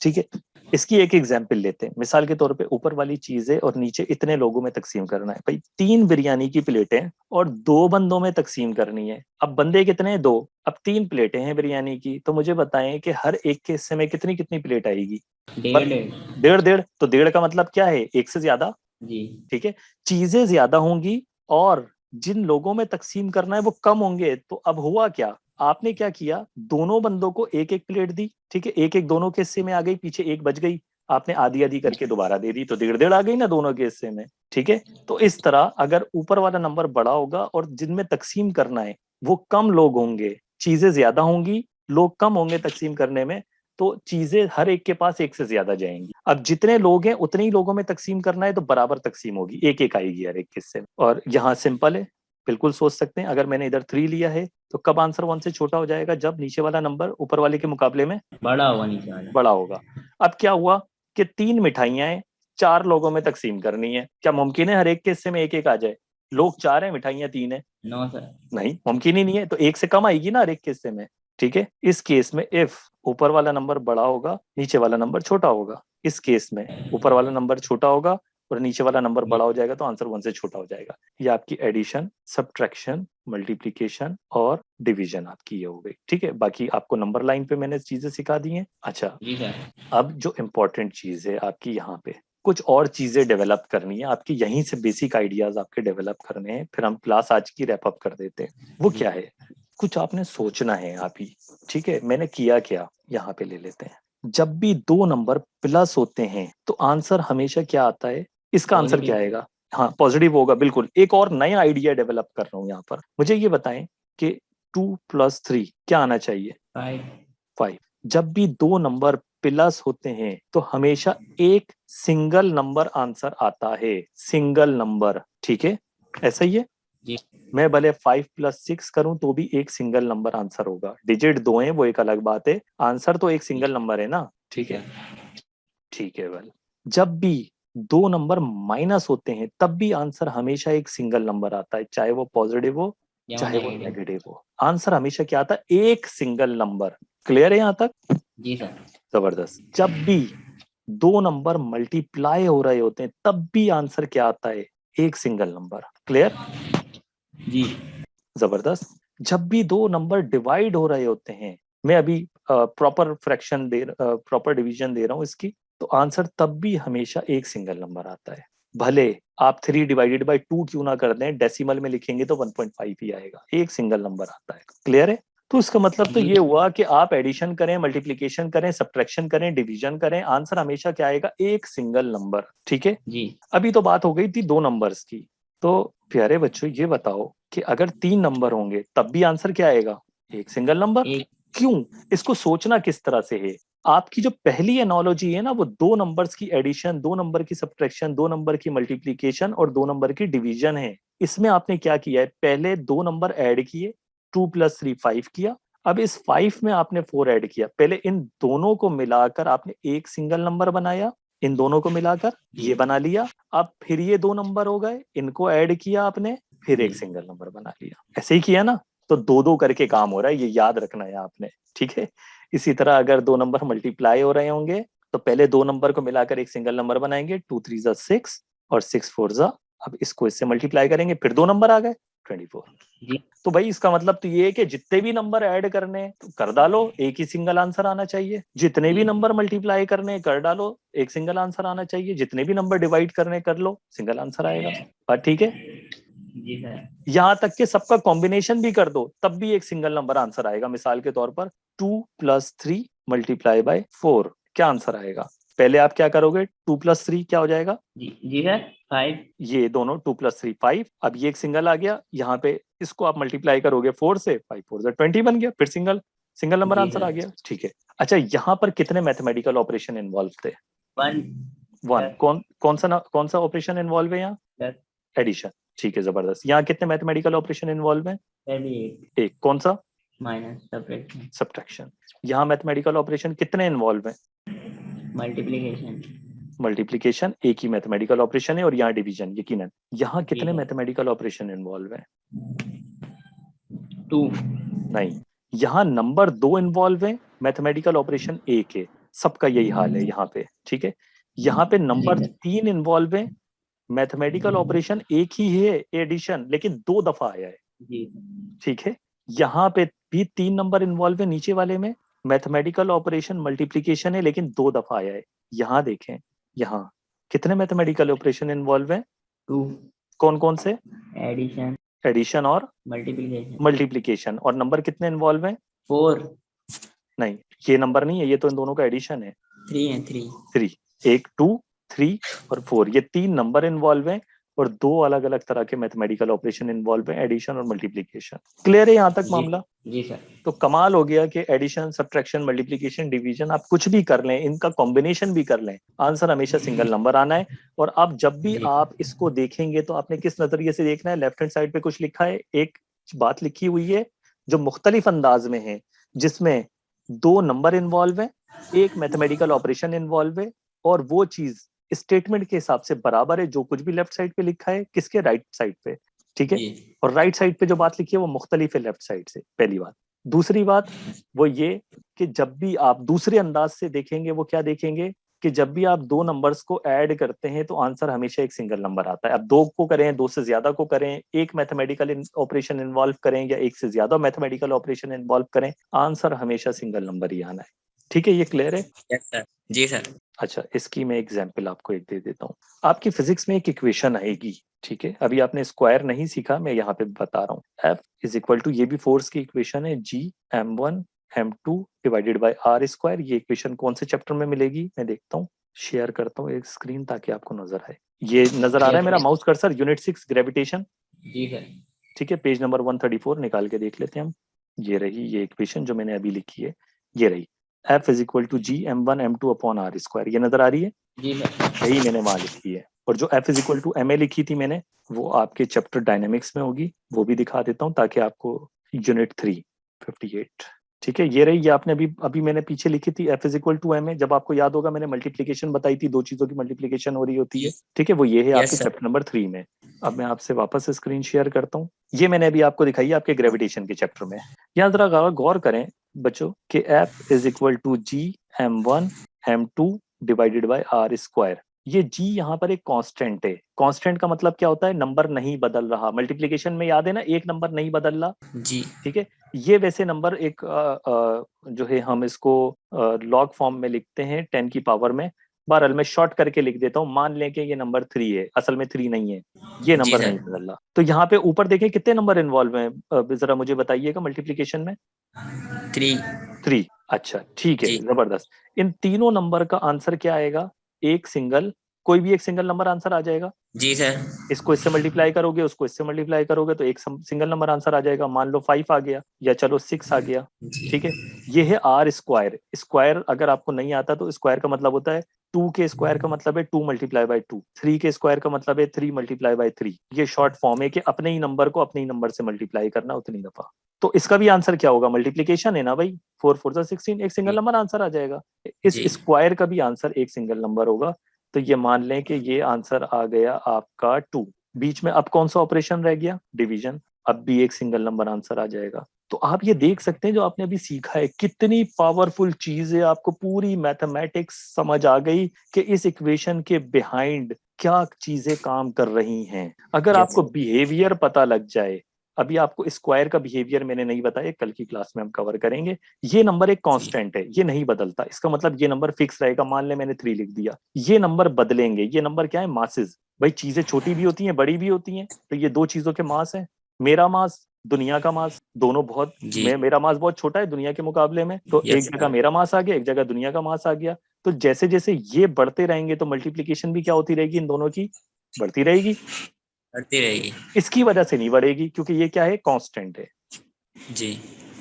ठीक है, इसकी एक एग्जाम्पल लेते हैं। मिसाल के तौर पे ऊपर वाली चीजें और नीचे इतने लोगों में तकसीम करना है भाई। 3 बिरयानी की प्लेटें और 2 बंदों में तकसीम करनी है। अब बंदे कितने हैं? 2। अब 3 प्लेटें हैं बिरयानी की, तो मुझे बताएं कि हर एक के हिस्से में कितनी कितनी प्लेट आएगी? 1.5 डेढ़ डेढ़। तो डेढ़ का मतलब क्या है? एक से ज्यादा। जी ठीक है, चीजें ज्यादा होंगी और जिन लोगों में तकसीम करना है वो कम होंगे। तो अब हुआ क्या, आपने क्या किया, दोनों बंदों को एक एक प्लेट दी। ठीक है, एक एक दोनों के हिस्से में आ गई, पीछे एक बच गई, आपने आधी आधी करके दोबारा दे दी, तो डेढ़ डेढ़ आ गई ना दोनों के हिस्से में। ठीक है, तो इस तरह अगर ऊपर वाला नंबर बड़ा होगा और जिनमें तकसीम करना है वो कम लोग होंगे, चीजें ज्यादा होंगी, लोग कम होंगे तकसीम करने में, तो चीजें हर एक के पास एक से ज्यादा जाएंगी। अब जितने लोग हैं उतने ही लोगों में तकसीम करना है, तो बराबर तकसीम होगी, एक एक आएगी हर एक हिस्से में। और यहाँ सिंपल है, बिल्कुल सोच सकते हैं। अगर मैंने इधर 3 लिया है तो कब आंसर 1 से छोटा हो जाएगा? जब नीचे वाला नंबर ऊपर वाले के मुकाबले में बड़ा होगा नीचे वाला। बड़ा होगा। अब क्या हुआ कि 3 मिठाइयां हैं, 4 लोगों में तकसीम करनी है। क्या मुमकिन है हर एक के हिस्से में एक एक आ जाए? लोग 4 हैं, मिठाइयां 3 है। No sir. नहीं, मुमकिन ही नहीं है, तो एक से कम आएगी ना हर एक के हिस्से में। ठीक है, इस केस में इफ ऊपर वाला नंबर बड़ा होगा, नीचे वाला नंबर छोटा होगा। इस केस में ऊपर वाला नंबर छोटा होगा और नीचे वाला नंबर बड़ा हो जाएगा, तो आंसर 1 से छोटा हो जाएगा। ये आपकी एडिशन, सब्ट्रैक्शन, मल्टीप्लीकेशन और डिवीजन आपकी ये हो गई। ठीक है, बाकी आपको नंबर लाइन पे मैंने चीजें सिखा दी हैं। अच्छा, जी सर। अब जो इम्पोर्टेंट चीज है आपकी, यहाँ पे कुछ और चीजें डेवलप करनी है आपकी, यहीं से बेसिक आइडियाज आपके डेवलप करने हैं, फिर हम क्लास आज की रैप अप कर देते हैं। वो क्या है, कुछ आपने सोचना है आप ही। ठीक है, मैंने किया क्या, यहाँ पे ले लेते हैं। जब भी 2 नंबर प्लस होते हैं तो आंसर हमेशा क्या आता है? इसका आंसर क्या पॉजिटिव। आएगा? हाँ, पॉजिटिव होगा। बिल्कुल, एक और नया आइडिया डेवलप कर रहा हूँ यहाँ पर। मुझे ये बताएं कि 2 + 3 क्या आना चाहिए? 5। 5। जब भी 2 नंबर प्लस होते हैं तो हमेशा एक सिंगल नंबर आंसर आता है, सिंगल नंबर। ठीक है, ऐसा ही है। जी मैं भले 5 + 6 करूं तो भी एक सिंगल नंबर आंसर होगा। डिजिट 2 है वो एक अलग बात है, आंसर तो एक जी सिंगल नंबर है ना। जी ठीक है, सर। ठीक है। वेल, जब भी 2 नंबर माइनस होते हैं तब भी आंसर हमेशा एक सिंगल नंबर आता है, चाहे वो पॉजिटिव हो या चाहे वो नेगेटिव। नेगेटिव हो, आंसर हमेशा क्या आता है? एक सिंगल नंबर। क्लियर है यहाँ तक? जी सर। जबरदस्त। जब भी 2 नंबर मल्टीप्लाई हो रहे होते हैं तब भी आंसर क्या आता है? एक सिंगल नंबर। क्लियर? जी जबरदस्त। जब भी 2 नंबर डिवाइड हो रहे होते हैं, मैं अभी प्रॉपर डिवीजन दे रहा हूं इसकी, तो आंसर तब भी हमेशा एक सिंगल नंबर आता है। भले आप 3/2 क्यों ना कर दें, डेसिमल में लिखेंगे तो 1.5 ही आएगा, एक सिंगल नंबर आता है। क्लियर है? तो इसका मतलब तो जी ये हुआ कि आप एडिशन करें, मल्टीप्लीकेशन करें, सब्ट्रैक्शन करें, डिवीजन करें, आंसर हमेशा क्या आएगा? एक सिंगल नंबर। ठीक है, जी। अभी तो बात हो गई थी 2 नंबर्स की। तो प्यारे बच्चों ये बताओ कि अगर 3 नंबर होंगे तब भी आंसर क्या आएगा? एक सिंगल नंबर। एक। क्यों? इसको सोचना किस तरह से है। आपकी जो पहली एनोलॉजी है ना, वो 2 नंबर्स की एडिशन, 2 नंबर की सब्ट्रैक्शन, 2 नंबर की मल्टीप्लीकेशन और 2 नंबर की डिवीजन है। इसमें आपने क्या किया है? पहले 2 नंबर ऐड किए, 2 + 3 5 किया। अब इस 5 में आपने 4 ऐड किया। पहले इन दोनों को मिलाकर आपने एक सिंगल नंबर बनाया, इन दोनों को मिलाकर जी ये बना लिया। अब फिर ये 2 नंबर हो गए, इनको ऐड किया आपने, फिर जी एक सिंगल नंबर बना लिया। ऐसे ही किया ना? तो 2-2 करके काम हो रहा है, ये याद रखना है आपने। ठीक है, इसी तरह अगर 2 नंबर मल्टीप्लाई हो रहे होंगे तो पहले 2 नंबर को मिलाकर एक सिंगल नंबर बनाएंगे, 2 3 ज़ा 6 और 6 4 ज़ा, अब इसको इससे मल्टीप्लाई करेंगे, फिर 2 नंबर आ गए, 24। जी तो भाई इसका मतलब तो ये है कि जितने भी नंबर ऐड करने तो कर डालो, एक ही सिंगल आंसर आना चाहिए। जितने भी जी नंबर मल्टीप्लाई करने कर डालो, एक सिंगल आंसर आना चाहिए। जितने भी नंबर डिवाइड करने कर लो, सिंगल आंसर आएगा। बात ठीक है? जी सर। यहां तक कि सबका कॉम्बिनेशन भी कर दो तब भी एक सिंगल नंबर आंसर आएगा। मिसाल के तौर पर 2 + 3 × 4, क्या आंसर आएगा? पहले आप क्या करोगे? 2 + 3 क्या हो जाएगा? जी सर। 5। ये दोनों 2 + 3 5। अब ये एक सिंगल आ गया, यहाँ पे इसको आप मल्टीप्लाई करोगे 4 से, 5 4 ज़ा 20 बन गया, फिर सिंगल सिंगल नंबर जी आंसर आ सर। गया। ठीक है। अच्छा, यहाँ पर कितने मैथमेटिकल ऑपरेशन इन्वॉल्व थे? 1 1। सर। कौन सा ऑपरेशन इन्वॉल्व है यहाँ? Sir addition. ठीक है, जबरदस्त। यहाँ कितने मैथमेटिकल ऑपरेशन इन्वॉल्व है? पहली 8। एक। कौन सा? Minus subtraction. सब्ट्रैक्शन। यहाँ मैथमेटिकल ऑपरेशन कितने इन्वॉल्व है? मल्टीप्लिकेशन। मल्टीप्लीकेशन एक ही मैथमेटिकल ऑपरेशन है, और यहाँ डिवीजन यकीनन। यहाँ जी कितने सर। मैथमेटिकल ऑपरेशन इन्वॉल्व है? 2। नहीं, यहाँ नंबर 2 इन्वॉल्व है, मैथमेटिकल ऑपरेशन एक है। सबका यही हाल है यहाँ पे, ठीक है। यहाँ पे नंबर 3 इन्वॉल्व है, मैथमेटिकल ऑपरेशन एक ही है एडिशन, लेकिन 2 दफा आया है, जी ठीक है। यहाँ पे भी 3 नंबर इन्वॉल्व है, नीचे वाले में मैथमेटिकल ऑपरेशन मल्टीप्लीकेशन है, लेकिन 2 दफा आया है। यहाँ देखें, यहाँ कितने मैथमेटिकल ऑपरेशन इन्वॉल्व है, 2 कौन कौन से, एडिशन एडिशन और मल्टीप्लिकेशन मल्टीप्लीकेशन, और नंबर कितने इन्वॉल्व है, 4 नहीं ये नंबर नहीं है, ये तो इन दोनों का एडिशन है, 3 है 3 3, 1 2 3 और 4, ये 3 नंबर इन्वॉल्व हैं और 2 अलग अलग तरह के मैथमेटिकल ऑपरेशन इन्वॉल्व हैं, एडिशन और मल्टीप्लीकेशन। क्लियर है यहाँ तक मामला? जी सर। तो कमाल हो गया कि एडिशन, सब्ट्रैक्शन, मल्टीप्लीकेशन, डिवीजन आप कुछ भी कर लें, इनका कॉम्बिनेशन भी कर लें, आंसर हमेशा सिंगल नंबर आना है। और अब जब भी आप इसको देखेंगे तो आपने किस नजरिए से देखना है, लेफ्ट हैंड साइड पे कुछ लिखा है, एक बात लिखी हुई है जो मुख्तलिफ अंदाज में है, जिसमें 2 नंबर इन्वॉल्व है, एक मैथमेटिकल ऑपरेशन इन्वॉल्व है, और वो चीज स्टेटमेंट के हिसाब से बराबर है जो कुछ भी लेफ्ट साइड पे लिखा है, किसके, राइट साइड पे, ठीक है। और राइट साइड पे जो बात लिखी है वो मुख्तलिफ है लेफ्ट साइड से, पहली बात। दूसरी बात वो ये कि जब भी आप दूसरे अंदाज से देखेंगे, वो क्या देखेंगे कि जब भी आप 2 नंबर्स को ऐड करते हैं तो आंसर हमेशा एक सिंगल नंबर आता है। अब 2 को करें, 2 से ज्यादा को करें, एक मैथमेटिकल ऑपरेशन इन्वॉल्व करें या एक से ज्यादा मैथमेटिकल ऑपरेशन इन्वॉल्व करें, आंसर हमेशा सिंगल नंबर ही आना है, ठीक है। ये क्लियर है? Yes sir. जी सर। अच्छा, इसकी मैं एग्जाम्पल आपको एक दे देता हूँ। आपकी फिजिक्स में एक इक्वेशन आएगी, ठीक है, अभी आपने स्क्वायर नहीं सीखा, मैं यहाँ पे बता रहा हूँ। F इज इक्वल टू, ये भी फोर्स की इक्वेशन है, G m1 m2 divided by r square. ये इक्वेशन कौन से चैप्टर में मिलेगी, मैं देखता हूँ, शेयर करता हूँ एक स्क्रीन ताकि आपको नजर आए। ये नजर आ रहा है मेरा माउस कर्सर, यूनिट 6 ग्रेविटेशन, जी सर। ठीक है, पेज नंबर 134 निकाल के देख लेते हैं हम। ये रही ये इक्वेशन जो मैंने अभी लिखी है, ये रही, F is equal to G m1 m2 upon r square. ये नजर आ रही है? जी सर। यही मैंने वहां लिखी है। और जो F is equal to ma लिखी थी मैंने, वो आपके चैप्टर डायनेमिक्स में होगी, वो भी दिखा देता हूँ ताकि आपको, यूनिट 3 58, ठीक है। ये रही, ये आपने अभी अभी मैंने पीछे लिखी थी, F is equal to ma। जब आपको याद होगा मैंने मल्टीप्लीकेशन बताई थी, 2 चीजों की मल्टीप्लीकेशन हो रही होती है, ठीक है, वो ये है आपके चैप्टर नंबर 3 में। अब मैं आपसे वापस स्क्रीन शेयर करता हूँ, ये मैंने अभी आपको दिखाई है आपके ग्रेविटेशन के चैप्टर में। यहाँ जरा गौर करें बच्चों कि F is equal to G m1 m2 divided by r square. ये G यहाँ पर एक कांस्टेंट है। कांस्टेंट का मतलब क्या होता है, नंबर नहीं बदल रहा। मल्टीप्लीकेशन में याद है ना, एक नंबर नहीं बदल रहा, जी ठीक है। ये वैसे नंबर एक जो है हम इसको लॉग फॉर्म में लिखते हैं 10 की पावर में। बहरहाल मैं शॉर्ट करके लिख देता हूँ, मान लें कि ये नंबर 3 है, असल में 3 नहीं है, ये नंबर नहीं बदल रहा। तो यहाँ पे ऊपर देखें कितने नंबर इन्वॉल्व हैं, जरा मुझे बताइएगा मल्टीप्लीकेशन में। 3। अच्छा ठीक है, जबरदस्त। इन तीनों नंबर का आंसर क्या आएगा, एक सिंगल, कोई भी एक सिंगल नंबर आंसर आ जाएगा। जी सर। इसको इससे मल्टीप्लाई करोगे, उसको इससे मल्टीप्लाई करोगे तो एक सिंगल नंबर आंसर आ जाएगा। मान लो 5 आ गया, या चलो 6 आ गया, ठीक है। ये है आर स्क्वायर। स्क्वायर अगर आपको नहीं आता तो स्क्वायर का मतलब होता है 2 के स्क्वायर का मतलब है 2 मल्टीप्लाई बाय 2, 3 के स्क्वायर का मतलब है 3 मल्टीप्लाई बाय 3। ये शॉर्ट फॉर्म है कि अपने ही नंबर को अपने ही नंबर से मल्टीप्लाई करना उतनी दफा। तो इसका भी आंसर क्या होगा, मल्टीप्लीकेशन है ना भाई, 4 4 16, एक सिंगल नंबर आंसर आ जाएगा। इस स्क्वायर का भी आंसर एक सिंगल नंबर होगा। तो ये मान लें कि ये आंसर आ गया आपका 2। बीच में अब कौन सा ऑपरेशन रह गया, डिवीजन। अब भी एक सिंगल नंबर आंसर आ जाएगा। तो आप ये देख सकते हैं जो आपने अभी सीखा है कितनी पावरफुल चीज है, आपको पूरी मैथमेटिक्स समझ आ गई कि इस इक्वेशन के बिहाइंड क्या चीजें काम कर रही हैं। अगर आपको बिहेवियर पता लग जाए, अभी आपको स्क्वायर का बिहेवियर मैंने नहीं बताया, कल की क्लास में हम कवर करेंगे। ये नंबर एक कांस्टेंट है, ये नहीं बदलता, इसका मतलब ये नंबर फिक्स रहेगा। मान ले मैंने 3 लिख दिया, ये नंबर बदलेंगे। ये नंबर क्या है, मासेस। भाई चीजें छोटी भी होती हैं, बड़ी भी होती हैं, तो ये 2 चीजों के मास है। मेरा मास, दुनिया का मास, दोनों बहुत, मेरा मास बहुत छोटा है दुनिया के मुकाबले में, तो एक जगह मेरा मास आ गया, एक जगह दुनिया का मास आ गया। तो जैसे जैसे ये बढ़ते रहेंगे तो मल्टीप्लीकेशन भी क्या होती रहेगी, इन दोनों की बढ़ती रहेगी, इसकी वजह से नहीं बढ़ेगी क्योंकि ये क्या है, कांस्टेंट है जी,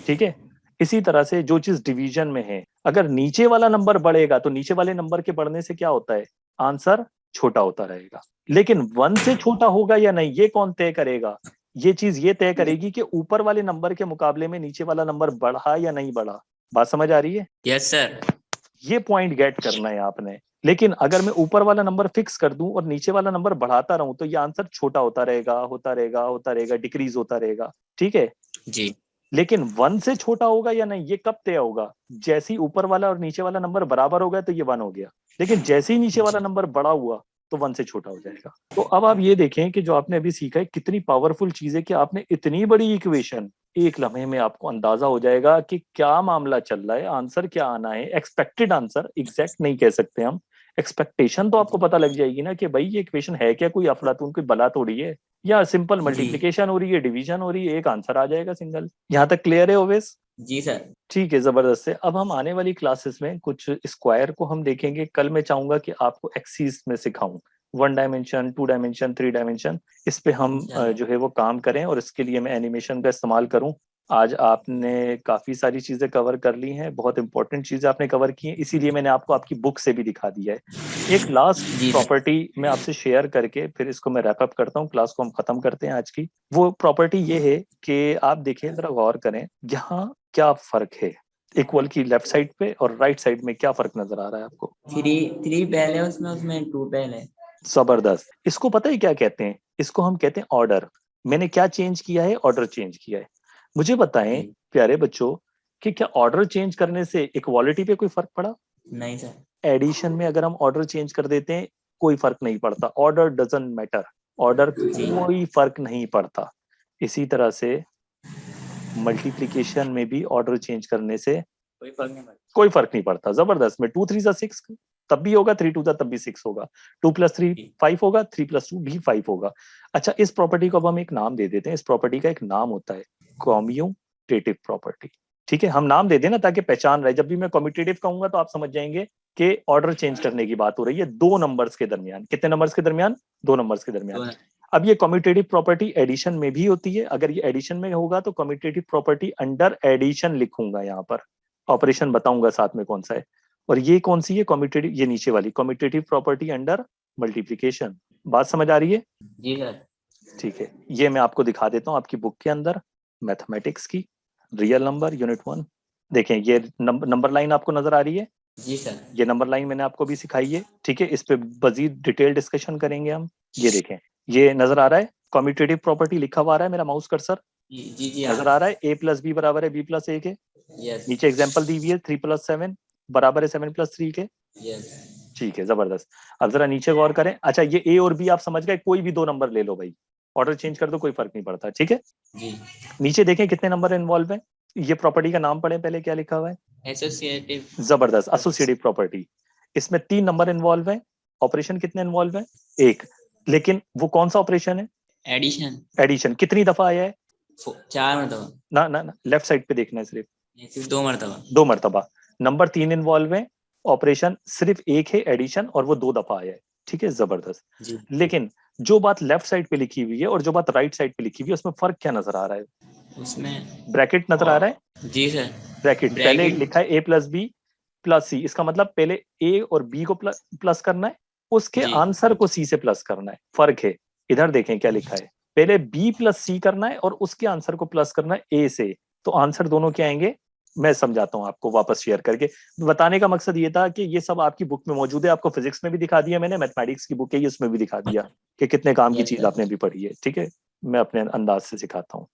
ठीक है। इसी तरह से जो चीज डिवीजन में है, अगर नीचे वाला नंबर बढ़ेगा तो नीचे वाले नंबर के बढ़ने से क्या होता है, आंसर छोटा होता रहेगा। लेकिन 1 से छोटा होगा या नहीं, ये कौन तय करेगा, ये चीज ये तय करेगी कि ऊपर वाले नंबर के मुकाबले में नीचे वाला नंबर बढ़ा या नहीं बढ़ा। बात समझ आ रही है? Yes sir. ये पॉइंट गेट करना है आपने। लेकिन अगर मैं ऊपर वाला नंबर फिक्स कर दूं और नीचे वाला नंबर बढ़ाता रहूं तो ये आंसर छोटा होता रहेगा, होता रहेगा, होता रहेगा, डिक्रीज होता रहेगा, ठीक है। जी लेकिन 1 से छोटा होगा या नहीं ये कब तय होगा? जैसे ही ऊपर वाला और नीचे वाला नंबर बराबर हो गया तो ये 1 हो गया, लेकिन जैसे ही नीचे वाला जी नंबर बड़ा हुआ तो 1 से छोटा हो जाएगा। तो अब आप ये देखें कि जो आपने अभी सीखा है कितनी पावरफुल चीज है कि आपने इतनी बड़ी इक्वेशन एक लम्हे में आपको अंदाजा हो जाएगा कि क्या मामला चल रहा है, आंसर क्या आना है, एक्सपेक्टेड आंसर, एग्जैक्ट नहीं कह सकते हम, एक्सपेक्टेशन तो आपको पता लग जाएगी ना कि भाई ये इक्वेशन है क्या, कोई अफलातून कोई बला तोड़ी है या सिंपल जी मल्टीप्लिकेशन हो रही है, डिवीजन हो रही है, एक आंसर आ जाएगा सिंगल। यहाँ तक क्लियर है ओवेस? जी सर। ठीक है, जबरदस्त है। अब हम आने वाली क्लासेस में कुछ स्क्वायर को हम देखेंगे। कल मैं चाहूंगा कि आपको एक्सिस में सिखाऊं, 1 डायमेंशन, 2 डायमेंशन, 3 डायमेंशन, इस पे हम इंशाल्लाह। जो है वो काम करें और इसके लिए मैं एनिमेशन का इस्तेमाल करूं। आज आपने काफी सारी चीजें कवर कर ली हैं, बहुत इंपॉर्टेंट चीजें आपने कवर की हैं, इसीलिए मैंने आपको आपकी बुक से भी दिखा दिया है। एक लास्ट जी सर। प्रॉपर्टी मैं आपसे शेयर करके फिर इसको मैं रैप अप करता हूँ, क्लास को हम खत्म करते हैं आज की। वो प्रॉपर्टी ये है कि आप देखिए, जरा गौर करें यहाँ क्या फर्क है इक्वल की लेफ्ट साइड पे और राइट साइड में, क्या फर्क नजर आ रहा है आपको? 3 पहले उसमें उसमें 2 पहले। जबरदस्त। इसको पता है क्या कहते हैं? इसको हम कहते हैं ऑर्डर। मैंने क्या चेंज किया है? ऑर्डर चेंज किया है। मुझे बताएं जी प्यारे बच्चों कि क्या ऑर्डर चेंज करने से इक्वालिटी पे कोई फर्क पड़ा? नहीं सर। एडिशन में अगर हम ऑर्डर चेंज कर देते हैं कोई फर्क नहीं पड़ता, ऑर्डर डजंट मैटर, ऑर्डर जी कोई फर्क नहीं पड़ता। इसी तरह से मल्टीप्लीकेशन में भी ऑर्डर चेंज करने से कोई फर्क नहीं पड़ता। कोई फर्क नहीं पड़ता। जबरदस्त। में 2 3 जा 6 तब भी होगा, 3 2 जा तब भी 6 होगा, 2 + 3 जी 5 होगा, 3 + 2 भी 5 होगा। अच्छा, इस प्रॉपर्टी को अब हम एक नाम दे देते हैं। इस प्रॉपर्टी का एक नाम होता है कॉम्यूटेटिव प्रॉपर्टी। ठीक है, हम नाम दे देना ताकि पहचान रहे। जब भी मैं कॉम्यूटेटिव कहूंगा तो आप समझ जाएंगे कि ऑर्डर चेंज करने की बात हो रही है दो नंबर्स के दरमियान। कितने नंबर्स के दरमियान? दो नंबर्स के दरमियान। दो। अब ये कम्यूटेटिव प्रॉपर्टी एडिशन में भी होती है। अगर ये एडिशन में होगा तो कम्यूटेटिव प्रॉपर्टी अंडर एडिशन लिखूंगा, यहाँ पर ऑपरेशन बताऊंगा साथ में कौन सा है। और ये कौन सी है कम्यूटेटिव? ये नीचे वाली कम्यूटेटिव प्रॉपर्टी अंडर मल्टीप्लीकेशन। बात समझ आ रही है? जी सर। ठीक है, ये मैं आपको दिखा देता हूँ आपकी बुक के अंदर, मैथमेटिक्स की रियल नंबर यूनिट 1। देखें ये नंबर लाइन आपको नजर आ रही है? जी सर। ये नंबर लाइन मैंने आपको भी सिखाई है। ठीक है, इस पे मजीद डिटेल डिस्कशन करेंगे हम। ये देखें, ये नजर आ रहा है कम्यूटेटिव प्रॉपर्टी लिखा हुआ आ रहा है मेरा माउस कर्सर, जी नजर आ रहा है a + b बराबर है b + a के। यस नीचे एग्जांपल दी हुई है 3 + 7 बराबर है 7 + 3 के। यस। ठीक है, जबरदस्त। अब जरा नीचे गौर करें। अच्छा, ये ए और बी आप समझ गए, कोई भी दो नंबर ले लो भाई, ऑर्डर चेंज कर दो कोई फर्क नहीं पड़ता। ठीक है, जी नीचे देखें कितने नंबर इन्वॉल्व है। ये प्रॉपर्टी का नाम पढ़े पहले, क्या लिखा हुआ है? एसोसिएटिव। जबरदस्त, एसोसिएटिव प्रॉपर्टी। इसमें 3 नंबर इन्वॉल्व है। ऑपरेशन कितने इन्वॉल्व है? एक। लेकिन वो कौन सा ऑपरेशन है? एडिशन। एडिशन। कितनी दफा आया है? 4 मरतबा। ना ना ना, लेफ्ट साइड पे देखना है सिर्फ, ये सिर्फ 2 मरतबा। 2 मरतबा। नंबर 3 इन्वॉल्व है। ऑपरेशन सिर्फ एक है एडिशन, और वो 2 दफा आया है। ठीक है, जबरदस्त। जी लेकिन जो बात लेफ्ट साइड पे लिखी हुई है और जो बात राइट साइड पे लिखी हुई है उसमें फर्क क्या नजर आ रहा है? उसमें। ब्रैकेट नजर आ रहा है? जी सर। ब्रैकेट पहले ब्रैकेट। लिखा है a + b + c, इसका मतलब पहले a और b को प्लस करना है, उसके जी आंसर को c से प्लस करना है। फर्क है। इधर देखें क्या लिखा है, पहले b + c करना है और उसके आंसर को प्लस करना है a से। तो आंसर दोनों क्या आएंगे? मैं समझाता हूं आपको वापस शेयर करके। बताने का मकसद ये था कि ये सब आपकी बुक में मौजूद है। आपको फिजिक्स में भी दिखा दिया मैंने, मैथमेटिक्स की बुक है उसमें भी दिखा दिया कि कितने काम की यस चीज सर। आपने भी पढ़ी है। ठीक है, मैं अपने अंदाज से सिखाता हूँ।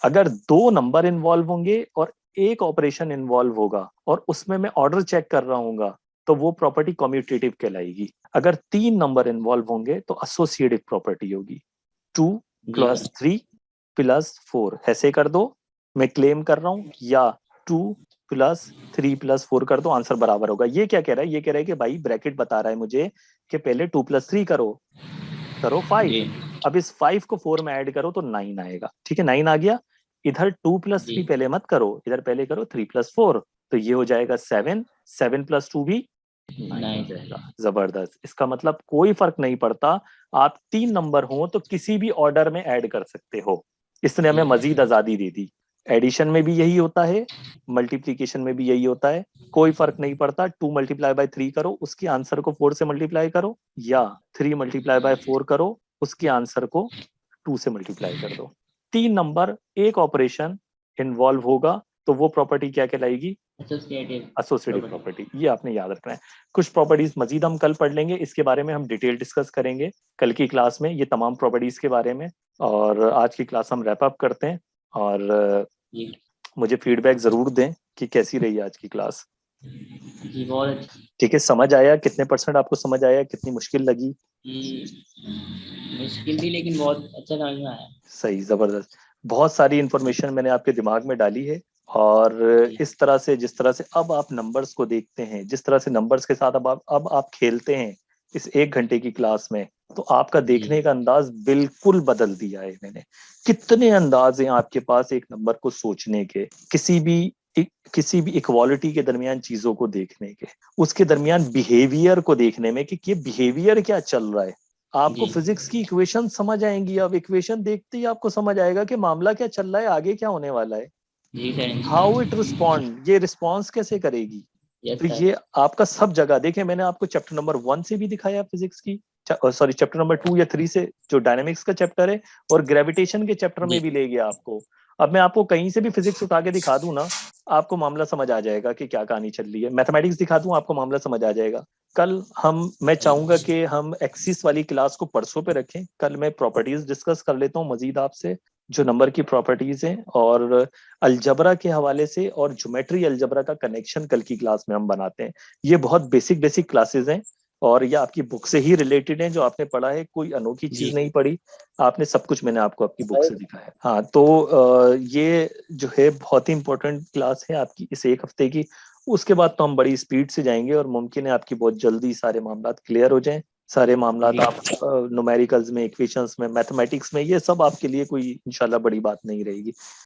अगर 2 नंबर इन्वॉल्व होंगे और एक ऑपरेशन इन्वॉल्व होगा और उसमें मैं ऑर्डर चेक कर रहा हूँ तो वो प्रॉपर्टी कम्यूटेटिव कहलाएगी। अगर 3 नंबर इन्वॉल्व होंगे तो एसोसिएटिव प्रॉपर्टी होगी। 2 जी + 3 + 4 ऐसे कर दो, मैं क्लेम कर रहा हूँ, या 2 + 3 + 4 कर दो, आंसर बराबर होगा। ये क्या कह रहा है? ये कह रहा है कि भाई ब्रैकेट बता रहा है मुझे कि पहले 2 + 3 करो, करो 5। जी अब इस 5 को 4 में ऐड करो तो 9 आएगा। ठीक है, 9 आ गया। इधर 2 + जी 3 पहले मत करो, इधर पहले करो 3 + 4, तो ये हो जाएगा 7, 7 + 2 भी 9 हो नहीं। जाएगा। जबरदस्त। इसका मतलब कोई फर्क नहीं पड़ता, आप 3 नंबर हो तो किसी भी ऑर्डर में ऐड कर सकते हो। इसने हमें जी मजीद आजादी दे दी। एडिशन में भी यही होता है, मल्टीप्लीकेशन में भी यही होता है। कोई फर्क नहीं पड़ता, 2 × 3 करो, उसके आंसर को 4 से मल्टीप्लाई करो, या 3 × 4 करो, उसके आंसर को 2 से मल्टीप्लाई कर दो। 3 नंबर एक ऑपरेशन इन्वॉल्व होगा तो वो प्रॉपर्टी क्या कहलाएगी? Associative associative property. प्रॉपर्टी। ये आपने याद रखना है। कुछ प्रॉपर्टीज मजीद हम कल पढ़ लेंगे, इसके बारे में हम डिटेल डिस्कस करेंगे कल की क्लास में, ये तमाम प्रॉपर्टीज के बारे में। और आज की क्लास हम रैप अप करते हैं। और जी मुझे फीडबैक जरूर दें कि कैसी रही आज की क्लास। जी बहुत अच्छी। ठीक है, समझ आया? कितने % आपको समझ आया? कितनी मुश्किल लगी? मुश्किल थी लेकिन बहुत अच्छा समझ में आया। सही, जबरदस्त। बहुत सारी इंफॉर्मेशन मैंने आपके दिमाग में डाली है। और जी इस तरह से, जिस तरह से अब आप नंबर्स को देखते हैं, जिस तरह से नंबर्स के साथ अब आप खेलते हैं इस 1 घंटे की क्लास में, तो आपका जी देखने का अंदाज बिल्कुल बदल दिया है मैंने। कितने अंदाज हैं आपके पास एक नंबर को सोचने के, किसी भी इक्वालिटी के दरमियान चीजों को देखने के, उसके दरमियान बिहेवियर को देखने में कि ये बिहेवियर क्या चल रहा है। आपको जी फिजिक्स की इक्वेशन समझ आएंगी। अब इक्वेशन देखते ही आपको समझ आएगा कि मामला क्या चल रहा है, आगे क्या होने वाला है, जी सर। हाउ इट रिस्पॉन्ड, ये रिस्पॉन्स कैसे करेगी। यस तो सर। ये आपका सब जगह देखें, मैंने आपको चैप्टर नंबर 1 से भी दिखाया फिजिक्स की, सॉरी चैप्टर नंबर 2 या 3 से, जो डायनेमिक्स का चैप्टर है, और ग्रेविटेशन के चैप्टर में जी भी ले गया आपको। अब मैं आपको कहीं से भी फिजिक्स उठा के दिखा दूं ना, आपको मामला समझ आ जाएगा कि क्या कहानी चल रही है। मैथमेटिक्स दिखा दूं, आपको मामला समझ आ जाएगा। कल मैं चाहूंगा कि हम एक्सिस वाली क्लास को परसों पे रखें। कल मैं प्रॉपर्टीज डिस्कस कर लेता हूँ मजीद आपसे, जो नंबर की प्रॉपर्टीज हैं, और अलजबरा के हवाले से, और ज्योमेट्री अलजबरा का कनेक्शन कल की क्लास में हम बनाते हैं। ये बहुत बेसिक बेसिक क्लासेस हैं, और ये आपकी बुक से ही रिलेटेड हैं। जो आपने पढ़ा है, कोई अनोखी जी चीज नहीं पढ़ी आपने, सब कुछ मैंने आपको आपकी बुक से दिखाया है। हाँ, तो ये जो है बहुत ही इंपॉर्टेंट क्लास है आपकी इस 1 हफ्ते की। उसके बाद तो हम बड़ी स्पीड से जाएंगे, और मुमकिन है आपकी बहुत जल्दी सारे मामला क्लियर हो जाएं। सारे मामला जी आप न्यूमेरिकल्स में, इक्वेशंस में, मैथमेटिक्स में, ये सब आपके लिए कोई इंशाल्लाह बड़ी बात नहीं रहेगी।